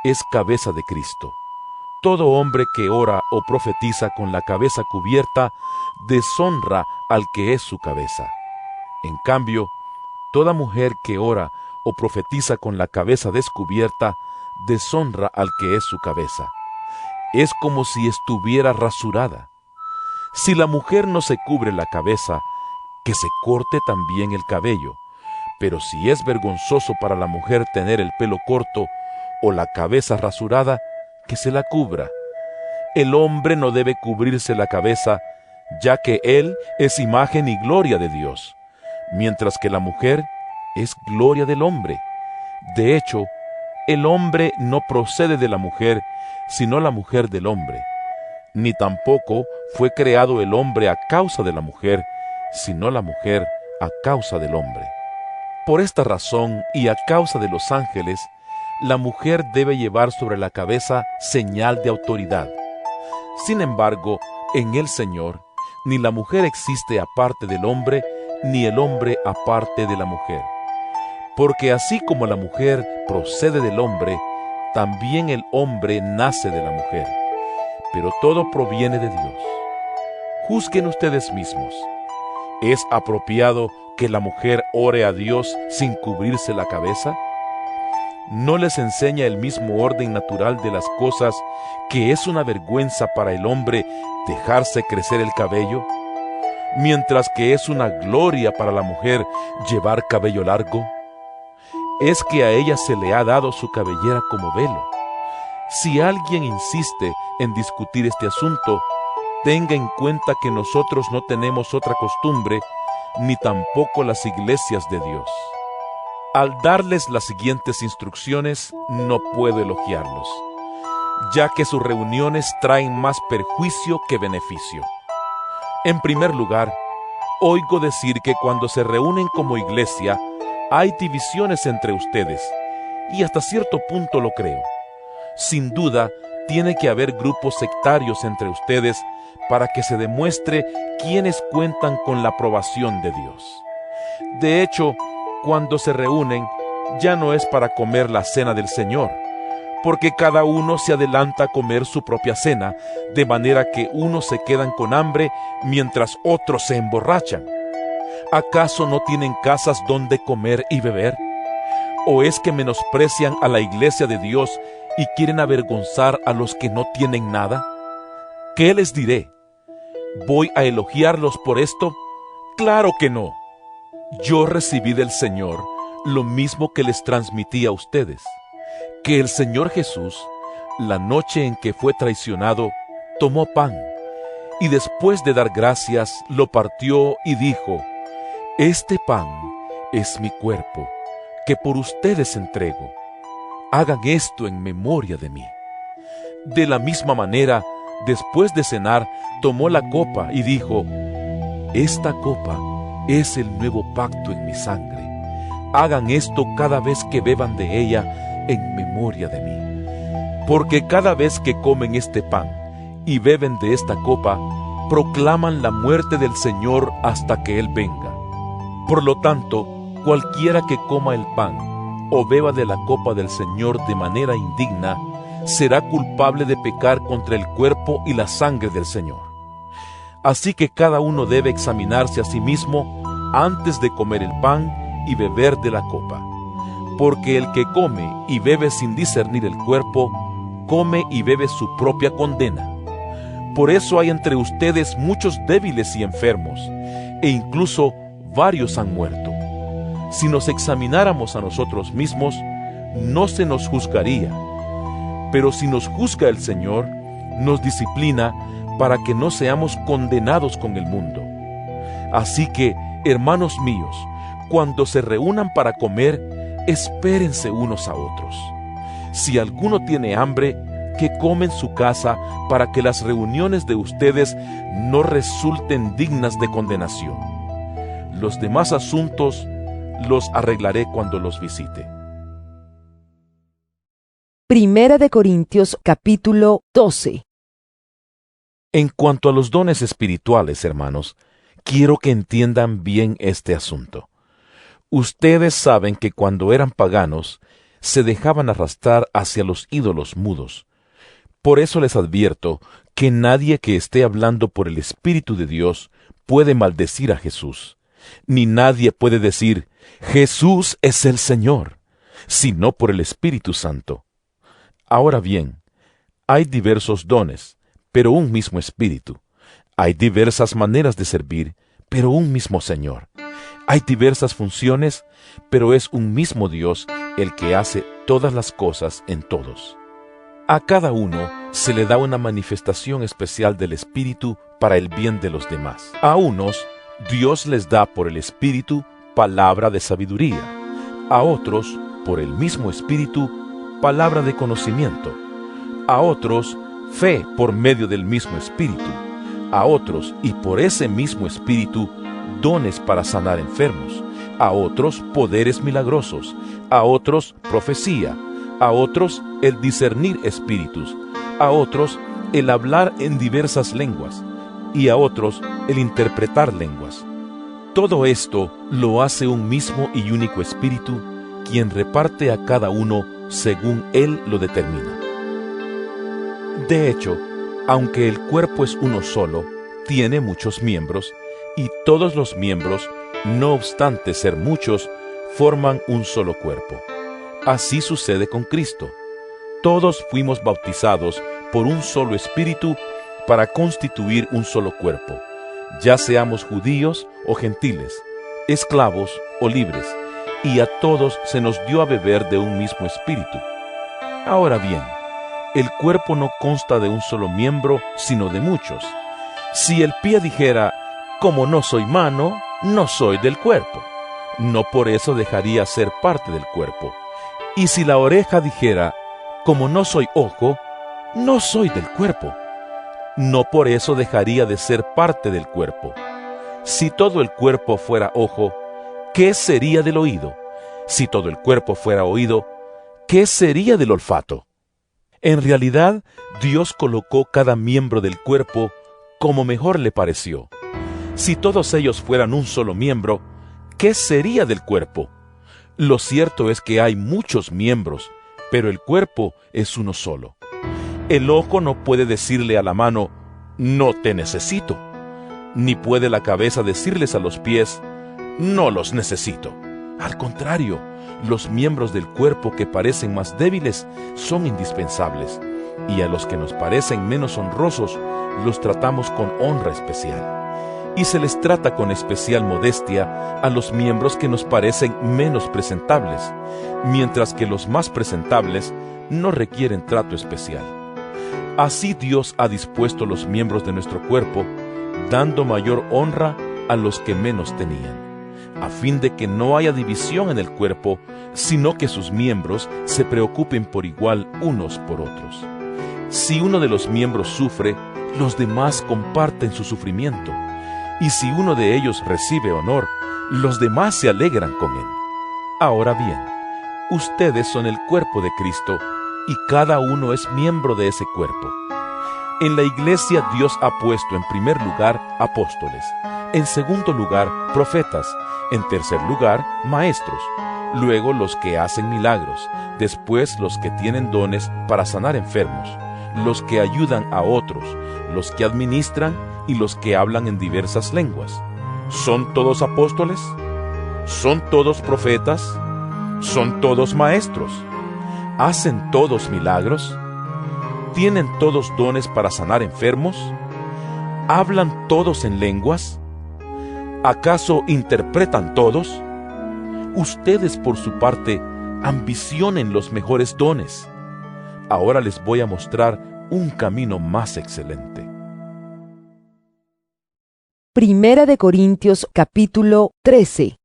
es cabeza de Cristo. Todo hombre que ora o profetiza con la cabeza cubierta deshonra al que es su cabeza. En cambio, toda mujer que ora o profetiza con la cabeza descubierta deshonra al que es su cabeza. Es como si estuviera rasurada. Si la mujer no se cubre la cabeza, que se corte también el cabello. Pero si es vergonzoso para la mujer tener el pelo corto o la cabeza rasurada, que se la cubra. El hombre no debe cubrirse la cabeza, ya que él es imagen y gloria de Dios, mientras que la mujer es gloria del hombre. De hecho, el hombre no procede de la mujer, sino la mujer del hombre. Ni tampoco fue creado el hombre a causa de la mujer, sino la mujer a causa del hombre. Por esta razón y a causa de los ángeles, la mujer debe llevar sobre la cabeza señal de autoridad. Sin embargo, en el Señor, ni la mujer existe aparte del hombre, ni el hombre aparte de la mujer. Porque así como la mujer procede del hombre, también el hombre nace de la mujer. Pero todo proviene de Dios. Juzguen ustedes mismos. ¿Es apropiado que la mujer ore a Dios sin cubrirse la cabeza? ¿No les enseña el mismo orden natural de las cosas que es una vergüenza para el hombre dejarse crecer el cabello, mientras que es una gloria para la mujer llevar cabello largo? Es que a ella se le ha dado su cabellera como velo. Si alguien insiste en discutir este asunto, tenga en cuenta que nosotros no tenemos otra costumbre, ni tampoco las iglesias de Dios. Al darles las siguientes instrucciones, no puedo elogiarlos, ya que sus reuniones traen más perjuicio que beneficio. En primer lugar, oigo decir que cuando se reúnen como iglesia, hay divisiones entre ustedes, y hasta cierto punto lo creo. Sin duda, tiene que haber grupos sectarios entre ustedes para que se demuestre quiénes cuentan con la aprobación de Dios. De hecho, cuando se reúnen, ya no es para comer la cena del Señor, porque cada uno se adelanta a comer su propia cena, de manera que unos se quedan con hambre mientras otros se emborrachan. ¿Acaso no tienen casas donde comer y beber? ¿O es que menosprecian a la iglesia de Dios y quieren avergonzar a los que no tienen nada? ¿Qué les diré? ¿Voy a elogiarlos por esto? ¡Claro que no! Yo recibí del Señor lo mismo que les transmití a ustedes, que el Señor Jesús, la noche en que fue traicionado, tomó pan, y después de dar gracias, lo partió y dijo: Este pan es mi cuerpo, que por ustedes entrego. Hagan esto en memoria de mí. De la misma manera, después de cenar, tomó la copa y dijo: Esta copa es el nuevo pacto en mi sangre. Hagan esto cada vez que beban de ella en memoria de mí. Porque cada vez que comen este pan y beben de esta copa, proclaman la muerte del Señor hasta que Él venga. Por lo tanto, cualquiera que coma el pan o beba de la copa del Señor de manera indigna, será culpable de pecar contra el cuerpo y la sangre del Señor. Así que cada uno debe examinarse a sí mismo antes de comer el pan y beber de la copa. Porque el que come y bebe sin discernir el cuerpo, come y bebe su propia condena. Por eso hay entre ustedes muchos débiles y enfermos, e incluso varios han muerto. Si nos examináramos a nosotros mismos, no se nos juzgaría. Pero si nos juzga el Señor, nos disciplina para que no seamos condenados con el mundo. Así que, hermanos míos, cuando se reúnan para comer, espérense unos a otros. Si alguno tiene hambre, que come en su casa, para que las reuniones de ustedes no resulten dignas de condenación. Los demás asuntos los arreglaré cuando los visite. Primera de Corintios capítulo 12. En cuanto a los dones espirituales, hermanos, quiero que entiendan bien este asunto. Ustedes saben que cuando eran paganos, se dejaban arrastrar hacia los ídolos mudos. Por eso les advierto que nadie que esté hablando por el Espíritu de Dios puede maldecir a Jesús, ni nadie puede decir: Jesús es el Señor, sino por el Espíritu Santo. Ahora bien, hay diversos dones, pero un mismo Espíritu. Hay diversas maneras de servir, pero un mismo Señor. Hay diversas funciones, pero es un mismo Dios el que hace todas las cosas en todos. A cada uno se le da una manifestación especial del Espíritu para el bien de los demás. A unos, Dios les da por el Espíritu palabra de sabiduría. A otros, por el mismo Espíritu, palabra de conocimiento. A otros, fe por medio del mismo Espíritu. A otros, y por ese mismo Espíritu, dones para sanar enfermos. A otros, poderes milagrosos. A otros, profecía. A otros, el discernir espíritus. A otros, el hablar en diversas lenguas. Y a otros, el interpretar lenguas. Todo esto lo hace un mismo y único Espíritu, quien reparte a cada uno según Él lo determina. De hecho, aunque el cuerpo es uno solo, tiene muchos miembros, y todos los miembros, no obstante ser muchos, forman un solo cuerpo. Así sucede con Cristo. Todos fuimos bautizados por un solo Espíritu para constituir un solo cuerpo, ya seamos judíos o gentiles, esclavos o libres, y a todos se nos dio a beber de un mismo Espíritu. Ahora bien, el cuerpo no consta de un solo miembro, sino de muchos. Si el pie dijera: como no soy mano, no soy del cuerpo, no por eso dejaría ser parte del cuerpo. Y si la oreja dijera: como no soy ojo, no soy del cuerpo, no por eso dejaría de ser parte del cuerpo. Si todo el cuerpo fuera ojo, ¿qué sería del oído? Si todo el cuerpo fuera oído, ¿qué sería del olfato? En realidad, Dios colocó cada miembro del cuerpo como mejor le pareció. Si todos ellos fueran un solo miembro, ¿qué sería del cuerpo? Lo cierto es que hay muchos miembros, pero el cuerpo es uno solo. El ojo no puede decirle a la mano: no te necesito, ni puede la cabeza decirles a los pies: no los necesito. Al contrario, los miembros del cuerpo que parecen más débiles son indispensables, y a los que nos parecen menos honrosos los tratamos con honra especial. y se les trata con especial modestia a los miembros que nos parecen menos presentables, mientras que los más presentables no requieren trato especial. Así Dios ha dispuesto los miembros de nuestro cuerpo, dando mayor honra a los que menos tenían, a fin de que no haya división en el cuerpo, sino que sus miembros se preocupen por igual unos por otros. Si uno de los miembros sufre, los demás comparten su sufrimiento, y si uno de ellos recibe honor, los demás se alegran con él. Ahora bien, ustedes son el cuerpo de Cristo, y cada uno es miembro de ese cuerpo. En la iglesia Dios ha puesto en primer lugar apóstoles, en segundo lugar profetas, en tercer lugar maestros, luego los que hacen milagros, después los que tienen dones para sanar enfermos, los que ayudan a otros, los que administran y los que hablan en diversas lenguas. ¿Son todos apóstoles? ¿Son todos profetas? ¿Son todos maestros? ¿Hacen todos milagros? ¿Tienen todos dones para sanar enfermos? ¿Hablan todos en lenguas? ¿Acaso interpretan todos? Ustedes, por su parte, ambicionen los mejores dones. Ahora les voy a mostrar un camino más excelente. Primera de Corintios capítulo 13.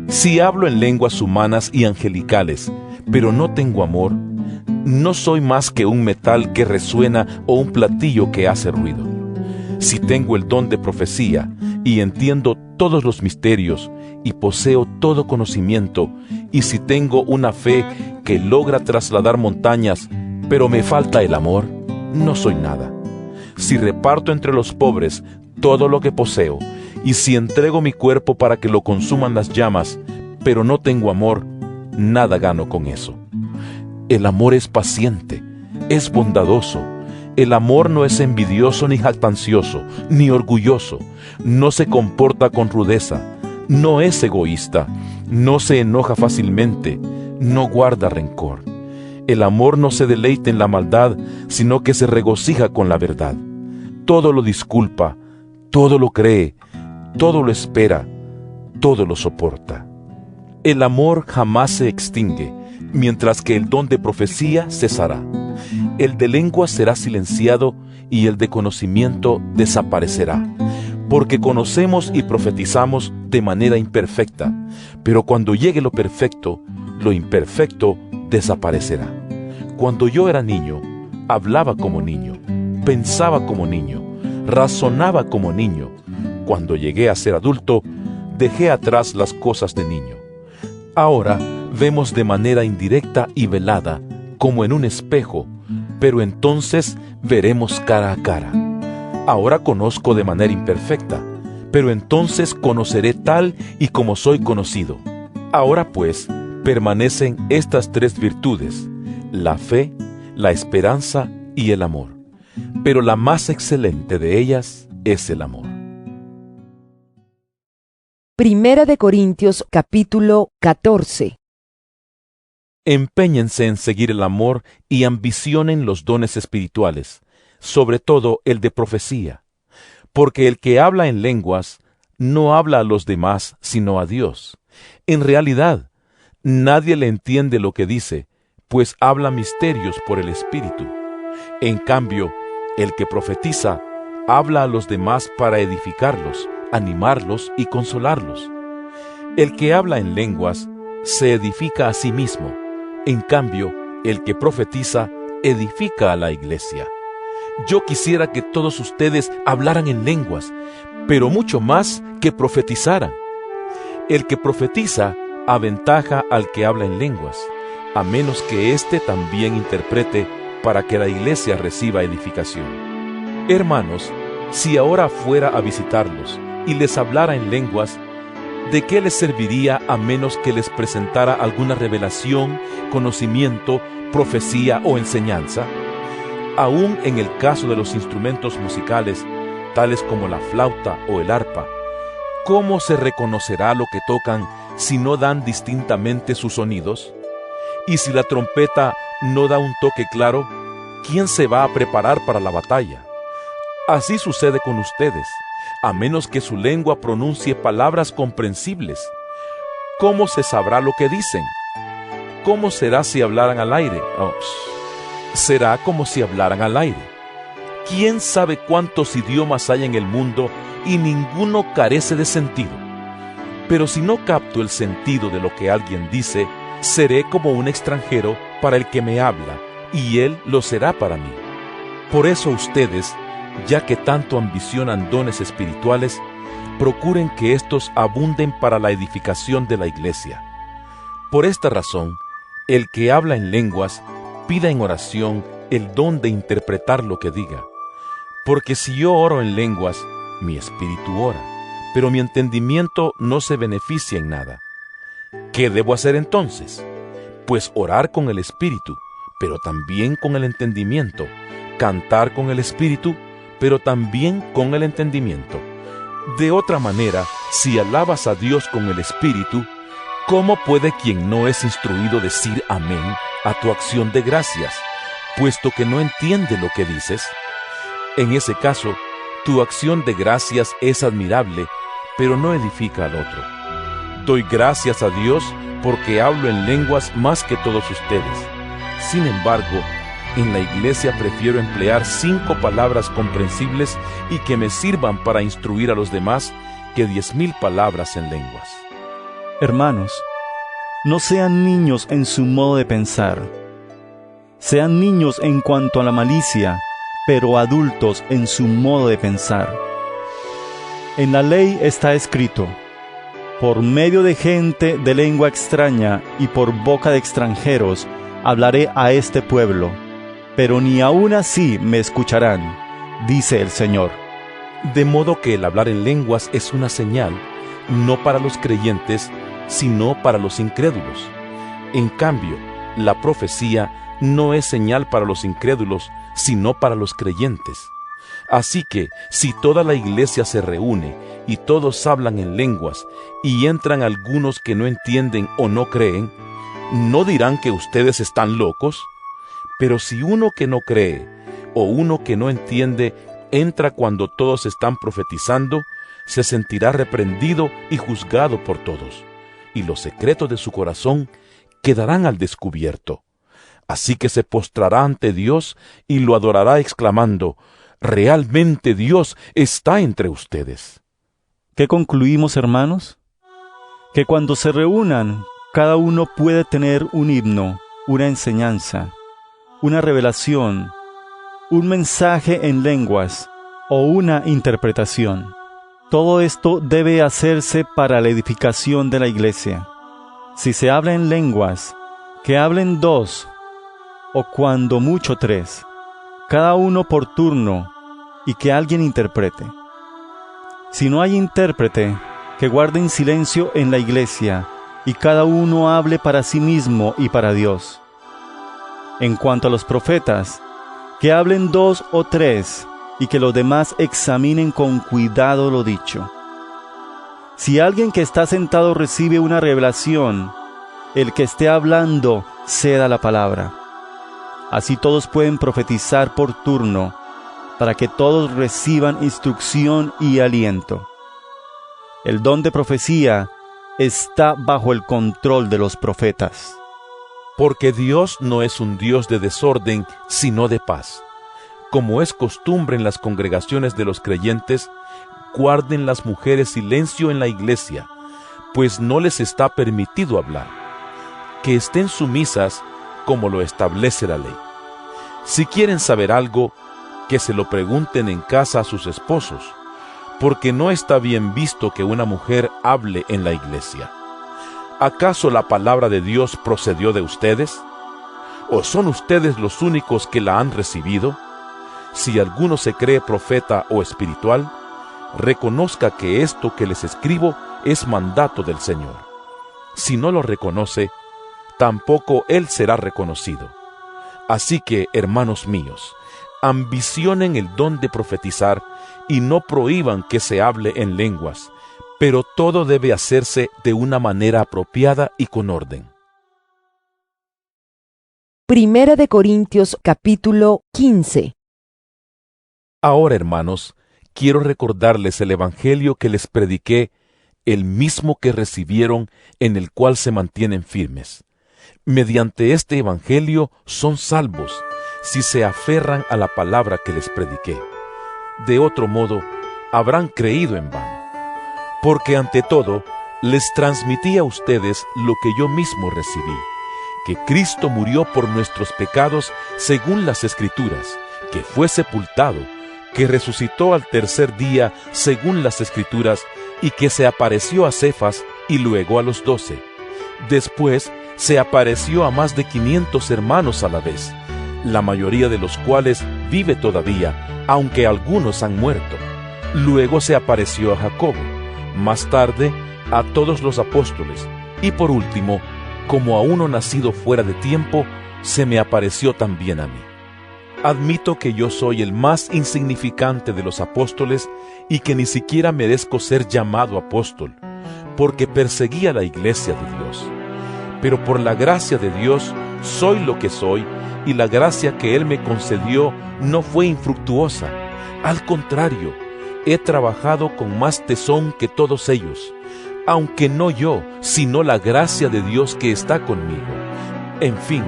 Si hablo en lenguas humanas y angelicales, pero no tengo amor, no soy más que un metal que resuena o un platillo que hace ruido. Si tengo el don de profecía y entiendo todos los misterios y poseo todo conocimiento, y si tengo una fe que logra trasladar montañas, pero me falta el amor, no soy nada. Si reparto entre los pobres todo lo que poseo, y si entrego mi cuerpo para que lo consuman las llamas, pero no tengo amor, nada gano con eso. El amor es paciente, es bondadoso. El amor no es envidioso ni jactancioso, ni orgulloso. No se comporta con rudeza, no es egoísta, no se enoja fácilmente, no guarda rencor. El amor no se deleita en la maldad, sino que se regocija con la verdad. Todo lo disculpa, todo lo cree, todo lo espera, todo lo soporta. El amor jamás se extingue, mientras que el don de profecía cesará. El de lengua será silenciado y el de conocimiento desaparecerá, porque conocemos y profetizamos de manera imperfecta, pero cuando llegue lo perfecto, lo imperfecto desaparecerá. Cuando yo era niño, hablaba como niño, pensaba como niño, razonaba como niño. Cuando llegué a ser adulto, dejé atrás las cosas de niño. Ahora vemos de manera indirecta y velada, como en un espejo, pero entonces veremos cara a cara. Ahora conozco de manera imperfecta, pero entonces conoceré tal y como soy conocido. Ahora pues, permanecen estas tres virtudes: la fe, la esperanza y el amor. Pero la más excelente de ellas es el amor. Primera de Corintios capítulo 14. Empéñense en seguir el amor y ambicionen los dones espirituales, sobre todo el de profecía, porque el que habla en lenguas no habla a los demás sino a Dios. En realidad, nadie le entiende lo que dice, pues habla misterios por el Espíritu. En cambio, el que profetiza habla a los demás para edificarlos, animarlos y consolarlos. El que habla en lenguas se edifica a sí mismo. En cambio, el que profetiza edifica a la iglesia. Yo quisiera que todos ustedes hablaran en lenguas, pero mucho más que profetizaran. El que profetiza aventaja al que habla en lenguas, a menos que éste también interprete para que la iglesia reciba edificación. Hermanos, si ahora fuera a visitarlos y les hablara en lenguas, ¿de qué les serviría a menos que les presentara alguna revelación, conocimiento, profecía o enseñanza? Aún en el caso de los instrumentos musicales, tales como la flauta o el arpa, ¿cómo se reconocerá lo que tocan si no dan distintamente sus sonidos? Y si la trompeta no da un toque claro, ¿quién se va a preparar para la batalla? Así sucede con ustedes. a menos que su lengua pronuncie palabras comprensibles. ¿Cómo se sabrá lo que dicen? ¿Cómo será si hablaran al aire? Será como si hablaran al aire. ¿Quién sabe cuántos idiomas hay en el mundo y ninguno carece de sentido? Pero si no capto el sentido de lo que alguien dice, seré como un extranjero para el que me habla, y él lo será para mí. Por eso ustedes, ya que tanto ambicionan dones espirituales, procuren que éstos abunden para la edificación de la iglesia. Por esta razón, el que habla en lenguas, pida en oración el don de interpretar lo que diga. Porque si yo oro en lenguas, mi espíritu ora, pero mi entendimiento no se beneficia en nada. ¿Qué debo hacer entonces? Pues orar con el espíritu, pero también con el entendimiento, cantar con el espíritu, pero también con el entendimiento. De otra manera, si alabas a Dios con el espíritu, ¿cómo puede quien no es instruido decir amén a tu acción de gracias, puesto que no entiende lo que dices? En ese caso, tu acción de gracias es admirable, pero no edifica al otro. Doy gracias a Dios porque hablo en lenguas más que todos ustedes. Sin embargo, en la iglesia prefiero emplear 5 palabras comprensibles y que me sirvan para instruir a los demás que 10,000 palabras en lenguas. Hermanos, no sean niños en su modo de pensar. Sean niños en cuanto a la malicia, pero adultos en su modo de pensar. En la ley está escrito: por medio de gente de lengua extraña y por boca de extranjeros hablaré a este pueblo, pero ni aun así me escucharán, dice el Señor. De modo que el hablar en lenguas es una señal, no para los creyentes, sino para los incrédulos. En cambio, la profecía no es señal para los incrédulos, sino para los creyentes. Así que, si toda la iglesia se reúne y todos hablan en lenguas, y entran algunos que no entienden o no creen, ¿no dirán que ustedes están locos? Pero si uno que no cree o uno que no entiende entra cuando todos están profetizando, se sentirá reprendido y juzgado por todos, y los secretos de su corazón quedarán al descubierto. Así que se postrará ante Dios y lo adorará exclamando: realmente Dios está entre ustedes. ¿Qué concluimos, hermanos? Que cuando se reúnan, cada uno puede tener un himno, una enseñanza, una revelación, un mensaje en lenguas o una interpretación. Todo esto debe hacerse para la edificación de la iglesia. Si se habla en lenguas, que hablen 2, o cuando mucho 3, cada uno por turno, y que alguien interprete. Si no hay intérprete, que guarden silencio en la iglesia, y cada uno hable para sí mismo y para Dios. En cuanto a los profetas, que hablen 2 o 3, y que los demás examinen con cuidado lo dicho. Si alguien que está sentado recibe una revelación, el que esté hablando ceda la palabra. Así todos pueden profetizar por turno, para que todos reciban instrucción y aliento. El don de profecía está bajo el control de los profetas. Porque Dios no es un Dios de desorden, sino de paz. Como es costumbre en las congregaciones de los creyentes, guarden las mujeres silencio en la iglesia, pues no les está permitido hablar. Que estén sumisas como lo establece la ley. Si quieren saber algo, que se lo pregunten en casa a sus esposos, porque no está bien visto que una mujer hable en la iglesia. ¿Acaso la palabra de Dios procedió de ustedes? ¿O son ustedes los únicos que la han recibido? Si alguno se cree profeta o espiritual, reconozca que esto que les escribo es mandato del Señor. Si no lo reconoce, tampoco él será reconocido. Así que, hermanos míos, ambicionen el don de profetizar y no prohíban que se hable en lenguas, pero todo debe hacerse de una manera apropiada y con orden. Primera de Corintios capítulo 15. Ahora, hermanos, quiero recordarles el Evangelio que les prediqué, el mismo que recibieron, en el cual se mantienen firmes. Mediante este Evangelio son salvos, si se aferran a la palabra que les prediqué. De otro modo, habrán creído en vano. Porque ante todo, les transmití a ustedes lo que yo mismo recibí, que Cristo murió por nuestros pecados según las Escrituras, que fue sepultado, que resucitó al tercer día según las Escrituras, y que se apareció a Cefas y luego a los 12. Después se apareció a más de 500 hermanos a la vez, la mayoría de los cuales vive todavía, aunque algunos han muerto. Luego se apareció a Jacobo, más tarde a todos los apóstoles, y por último, como a uno nacido fuera de tiempo, se me apareció también a mí. Admito que yo soy el más insignificante de los apóstoles y que ni siquiera merezco ser llamado apóstol, porque perseguí a la iglesia de Dios. Pero por la gracia de Dios soy lo que soy, y la gracia que Él me concedió no fue infructuosa. Al contrario, he trabajado con más tesón que todos ellos, aunque no yo, sino la gracia de Dios que está conmigo. En fin,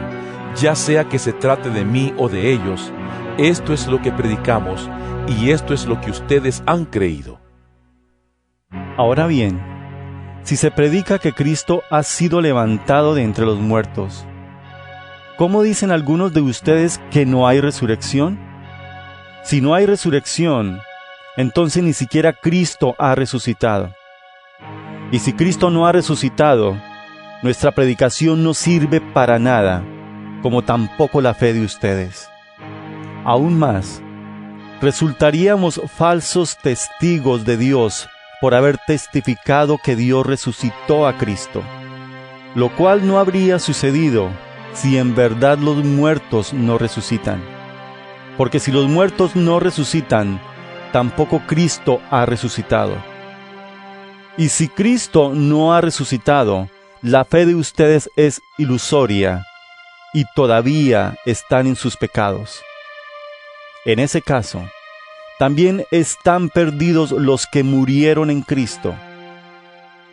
ya sea que se trate de mí o de ellos, esto es lo que predicamos, y esto es lo que ustedes han creído. Ahora bien, si se predica que Cristo ha sido levantado de entre los muertos, ¿cómo dicen algunos de ustedes que no hay resurrección? Si no hay resurrección, entonces ni siquiera Cristo ha resucitado. Y si Cristo no ha resucitado, nuestra predicación no sirve para nada, como tampoco la fe de ustedes. Aún más, resultaríamos falsos testigos de Dios por haber testificado que Dios resucitó a Cristo, lo cual no habría sucedido si en verdad los muertos no resucitan. Porque si los muertos no resucitan, tampoco Cristo ha resucitado. Y si Cristo no ha resucitado, la fe de ustedes es ilusoria, y todavía están en sus pecados. En ese caso, también están perdidos los que murieron en Cristo.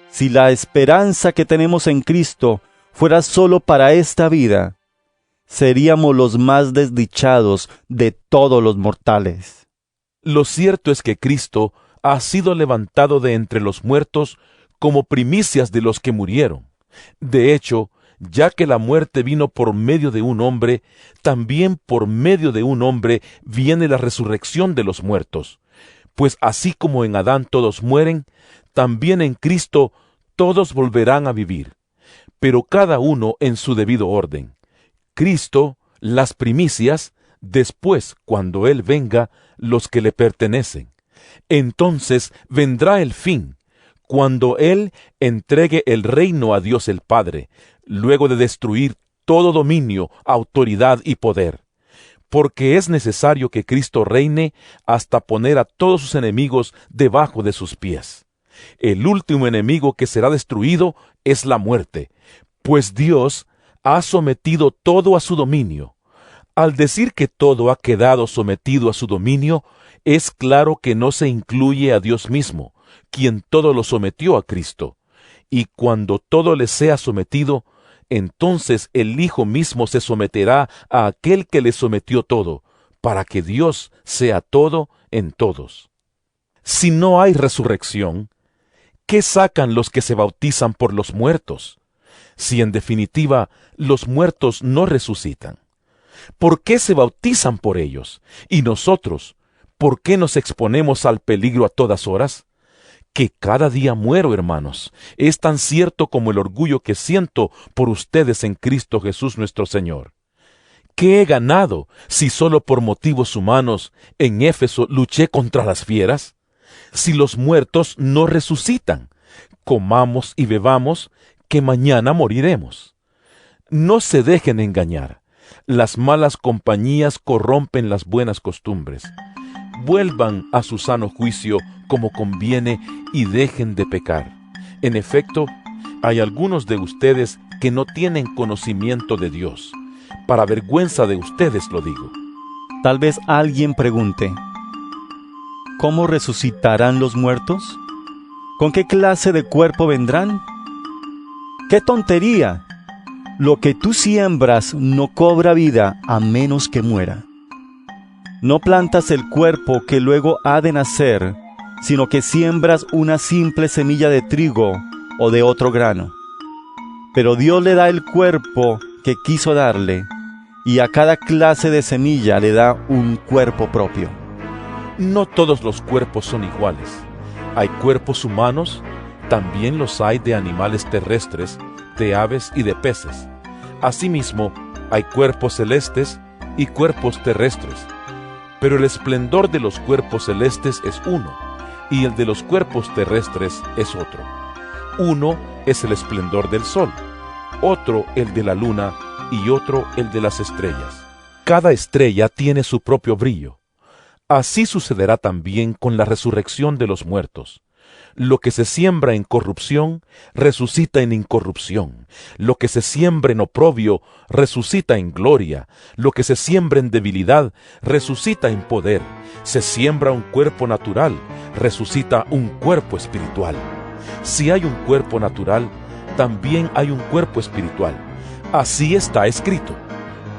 Si la esperanza que tenemos en Cristo fuera solo para esta vida, seríamos los más desdichados de todos los mortales. Lo cierto es que Cristo ha sido levantado de entre los muertos como primicias de los que murieron. De hecho, ya que la muerte vino por medio de un hombre, también por medio de un hombre viene la resurrección de los muertos. Pues así como en Adán todos mueren, también en Cristo todos volverán a vivir, pero cada uno en su debido orden. Cristo, las primicias, después, cuando Él venga, los que le pertenecen. Entonces vendrá el fin, cuando Él entregue el reino a Dios el Padre, luego de destruir todo dominio, autoridad y poder. Porque es necesario que Cristo reine hasta poner a todos sus enemigos debajo de sus pies. El último enemigo que será destruido es la muerte, pues Dios ha sometido todo a su dominio. Al decir que todo ha quedado sometido a su dominio, es claro que no se incluye a Dios mismo, quien todo lo sometió a Cristo. Y cuando todo le sea sometido, entonces el Hijo mismo se someterá a aquel que le sometió todo, para que Dios sea todo en todos. Si no hay resurrección, ¿qué sacan los que se bautizan por los muertos? Si en definitiva los muertos no resucitan, ¿por qué se bautizan por ellos? Y nosotros, ¿por qué nos exponemos al peligro a todas horas? Que cada día muero, hermanos, es tan cierto como el orgullo que siento por ustedes en Cristo Jesús nuestro Señor. ¿Qué he ganado si solo por motivos humanos en Éfeso luché contra las fieras? Si los muertos no resucitan, comamos y bebamos, que mañana moriremos. No se dejen engañar. Las malas compañías corrompen las buenas costumbres. Vuelvan a su sano juicio como conviene y dejen de pecar. En efecto, hay algunos de ustedes que no tienen conocimiento de Dios. Para vergüenza de ustedes lo digo. Tal vez alguien pregunte, ¿cómo resucitarán los muertos? ¿Con qué clase de cuerpo vendrán? ¡Qué tontería! Lo que tú siembras no cobra vida a menos que muera. No plantas el cuerpo que luego ha de nacer, sino que siembras una simple semilla de trigo o de otro grano. Pero Dios le da el cuerpo que quiso darle, y a cada clase de semilla le da un cuerpo propio. No todos los cuerpos son iguales. Hay cuerpos humanos, también los hay de animales terrestres, de aves y de peces. Asimismo, hay cuerpos celestes y cuerpos terrestres. Pero el esplendor de los cuerpos celestes es uno, y el de los cuerpos terrestres es otro. Uno es el esplendor del sol, otro el de la luna, y otro el de las estrellas. Cada estrella tiene su propio brillo. Así sucederá también con la resurrección de los muertos. Lo que se siembra en corrupción, resucita en incorrupción. Lo que se siembra en oprobio, resucita en gloria. Lo que se siembra en debilidad, resucita en poder. Se siembra un cuerpo natural, resucita un cuerpo espiritual. Si hay un cuerpo natural, también hay un cuerpo espiritual. Así está escrito: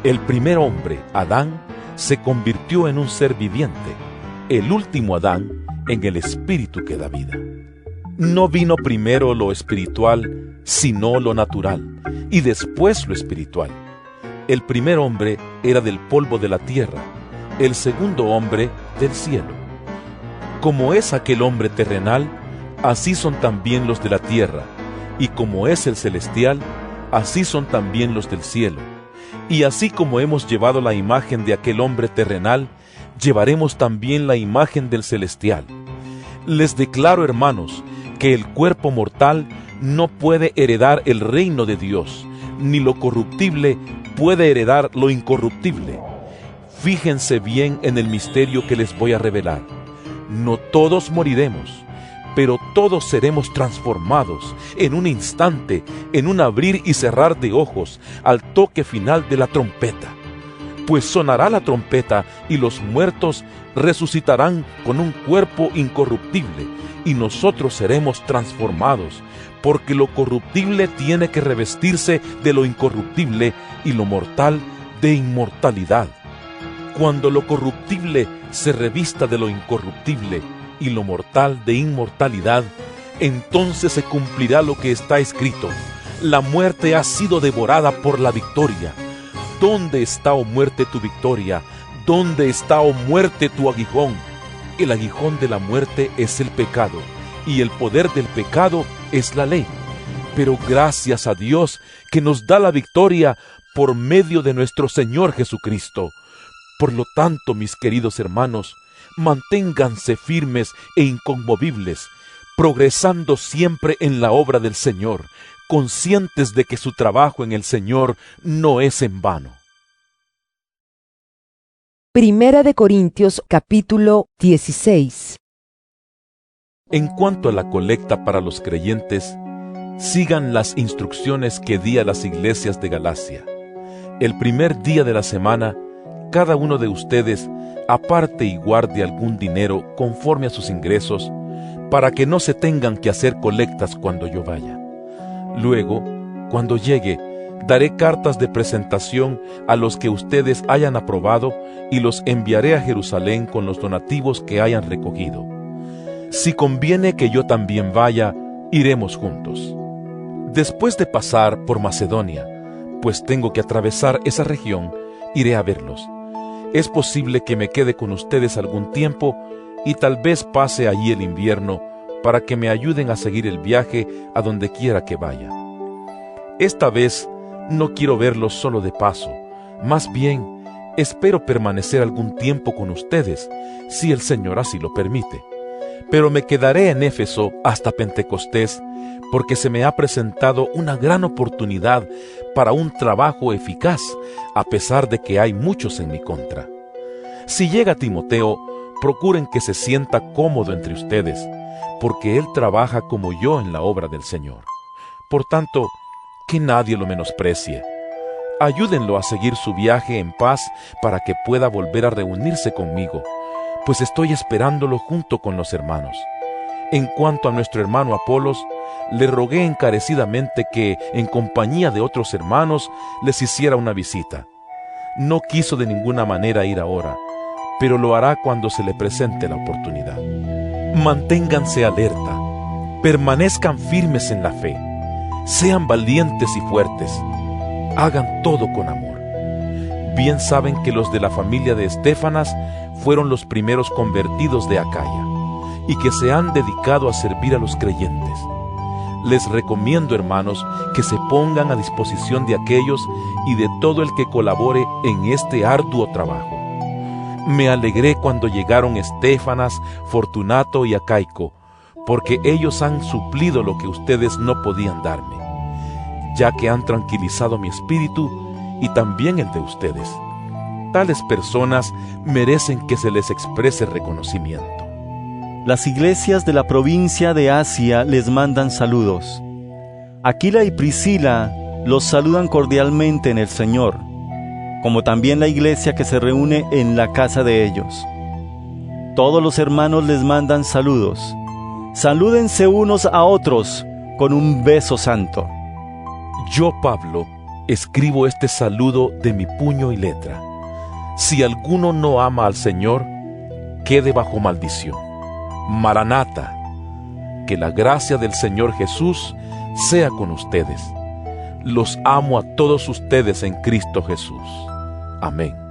el primer hombre, Adán, se convirtió en un ser viviente. El último Adán, en el espíritu que da vida. No vino primero lo espiritual, sino lo natural, y después lo espiritual. El primer hombre era del polvo de la tierra, el segundo hombre del cielo. Como es aquel hombre terrenal, así son también los de la tierra, y como es el celestial, así son también los del cielo. Y así como hemos llevado la imagen de aquel hombre terrenal, llevaremos también la imagen del celestial. Les declaro, hermanos, que el cuerpo mortal no puede heredar el reino de Dios, ni lo corruptible puede heredar lo incorruptible. Fíjense bien en el misterio que les voy a revelar. No todos moriremos, pero todos seremos transformados en un instante, en un abrir y cerrar de ojos, al toque final de la trompeta. Pues sonará la trompeta y los muertos resucitarán con un cuerpo incorruptible, y nosotros seremos transformados, porque lo corruptible tiene que revestirse de lo incorruptible y lo mortal de inmortalidad. Cuando lo corruptible se revista de lo incorruptible y lo mortal de inmortalidad, entonces se cumplirá lo que está escrito: la muerte ha sido devorada por la victoria. ¿Dónde está, oh muerte, tu victoria? ¿Dónde está, oh muerte, tu aguijón? El aguijón de la muerte es el pecado, y el poder del pecado es la ley. Pero gracias a Dios que nos da la victoria por medio de nuestro Señor Jesucristo. Por lo tanto, mis queridos hermanos, manténganse firmes e inconmovibles, progresando siempre en la obra del Señor, conscientes de que su trabajo en el Señor no es en vano. Primera de Corintios capítulo 16. En cuanto a la colecta para los creyentes, sigan las instrucciones que di a las iglesias de Galacia. El primer día de la semana, cada uno de ustedes aparte y guarde algún dinero conforme a sus ingresos, para que no se tengan que hacer colectas cuando yo vaya. Luego, cuando llegue, daré cartas de presentación a los que ustedes hayan aprobado y los enviaré a Jerusalén con los donativos que hayan recogido. Si conviene que yo también vaya, iremos juntos. Después de pasar por Macedonia, pues tengo que atravesar esa región, iré a verlos. Es posible que me quede con ustedes algún tiempo y tal vez pase allí el invierno para que me ayuden a seguir el viaje a donde quiera que vaya. Esta vez no quiero verlos solo de paso, más bien espero permanecer algún tiempo con ustedes, si el Señor así lo permite. Pero me quedaré en Éfeso hasta Pentecostés, porque se me ha presentado una gran oportunidad para un trabajo eficaz, a pesar de que hay muchos en mi contra. Si llega Timoteo, procuren que se sienta cómodo entre ustedes, porque él trabaja como yo en la obra del Señor. Por tanto, que nadie lo menosprecie. Ayúdenlo a seguir su viaje en paz para que pueda volver a reunirse conmigo, pues estoy esperándolo junto con los hermanos. En cuanto a nuestro hermano Apolos, le rogué encarecidamente que, en compañía de otros hermanos, les hiciera una visita. No quiso de ninguna manera ir ahora, pero lo hará cuando se le presente la oportunidad. Manténganse alerta, permanezcan firmes en la fe, sean valientes y fuertes, hagan todo con amor. Bien saben que los de la familia de Estéfanas fueron los primeros convertidos de Acaya, y que se han dedicado a servir a los creyentes. Les recomiendo, hermanos, que se pongan a disposición de aquellos y de todo el que colabore en este arduo trabajo. Me alegré cuando llegaron Estéfanas, Fortunato y Acaico, porque ellos han suplido lo que ustedes no podían darme, ya que han tranquilizado mi espíritu y también el de ustedes. Tales personas merecen que se les exprese reconocimiento. Las iglesias de la provincia de Asia les mandan saludos. Aquila y Priscila los saludan cordialmente en el Señor, como también la iglesia que se reúne en la casa de ellos. Todos los hermanos les mandan saludos. Salúdense unos a otros con un beso santo. Yo, Pablo, escribo este saludo de mi puño y letra. Si alguno no ama al Señor, quede bajo maldición. Maranata, que la gracia del Señor Jesús sea con ustedes. Los amo a todos ustedes en Cristo Jesús. Amén.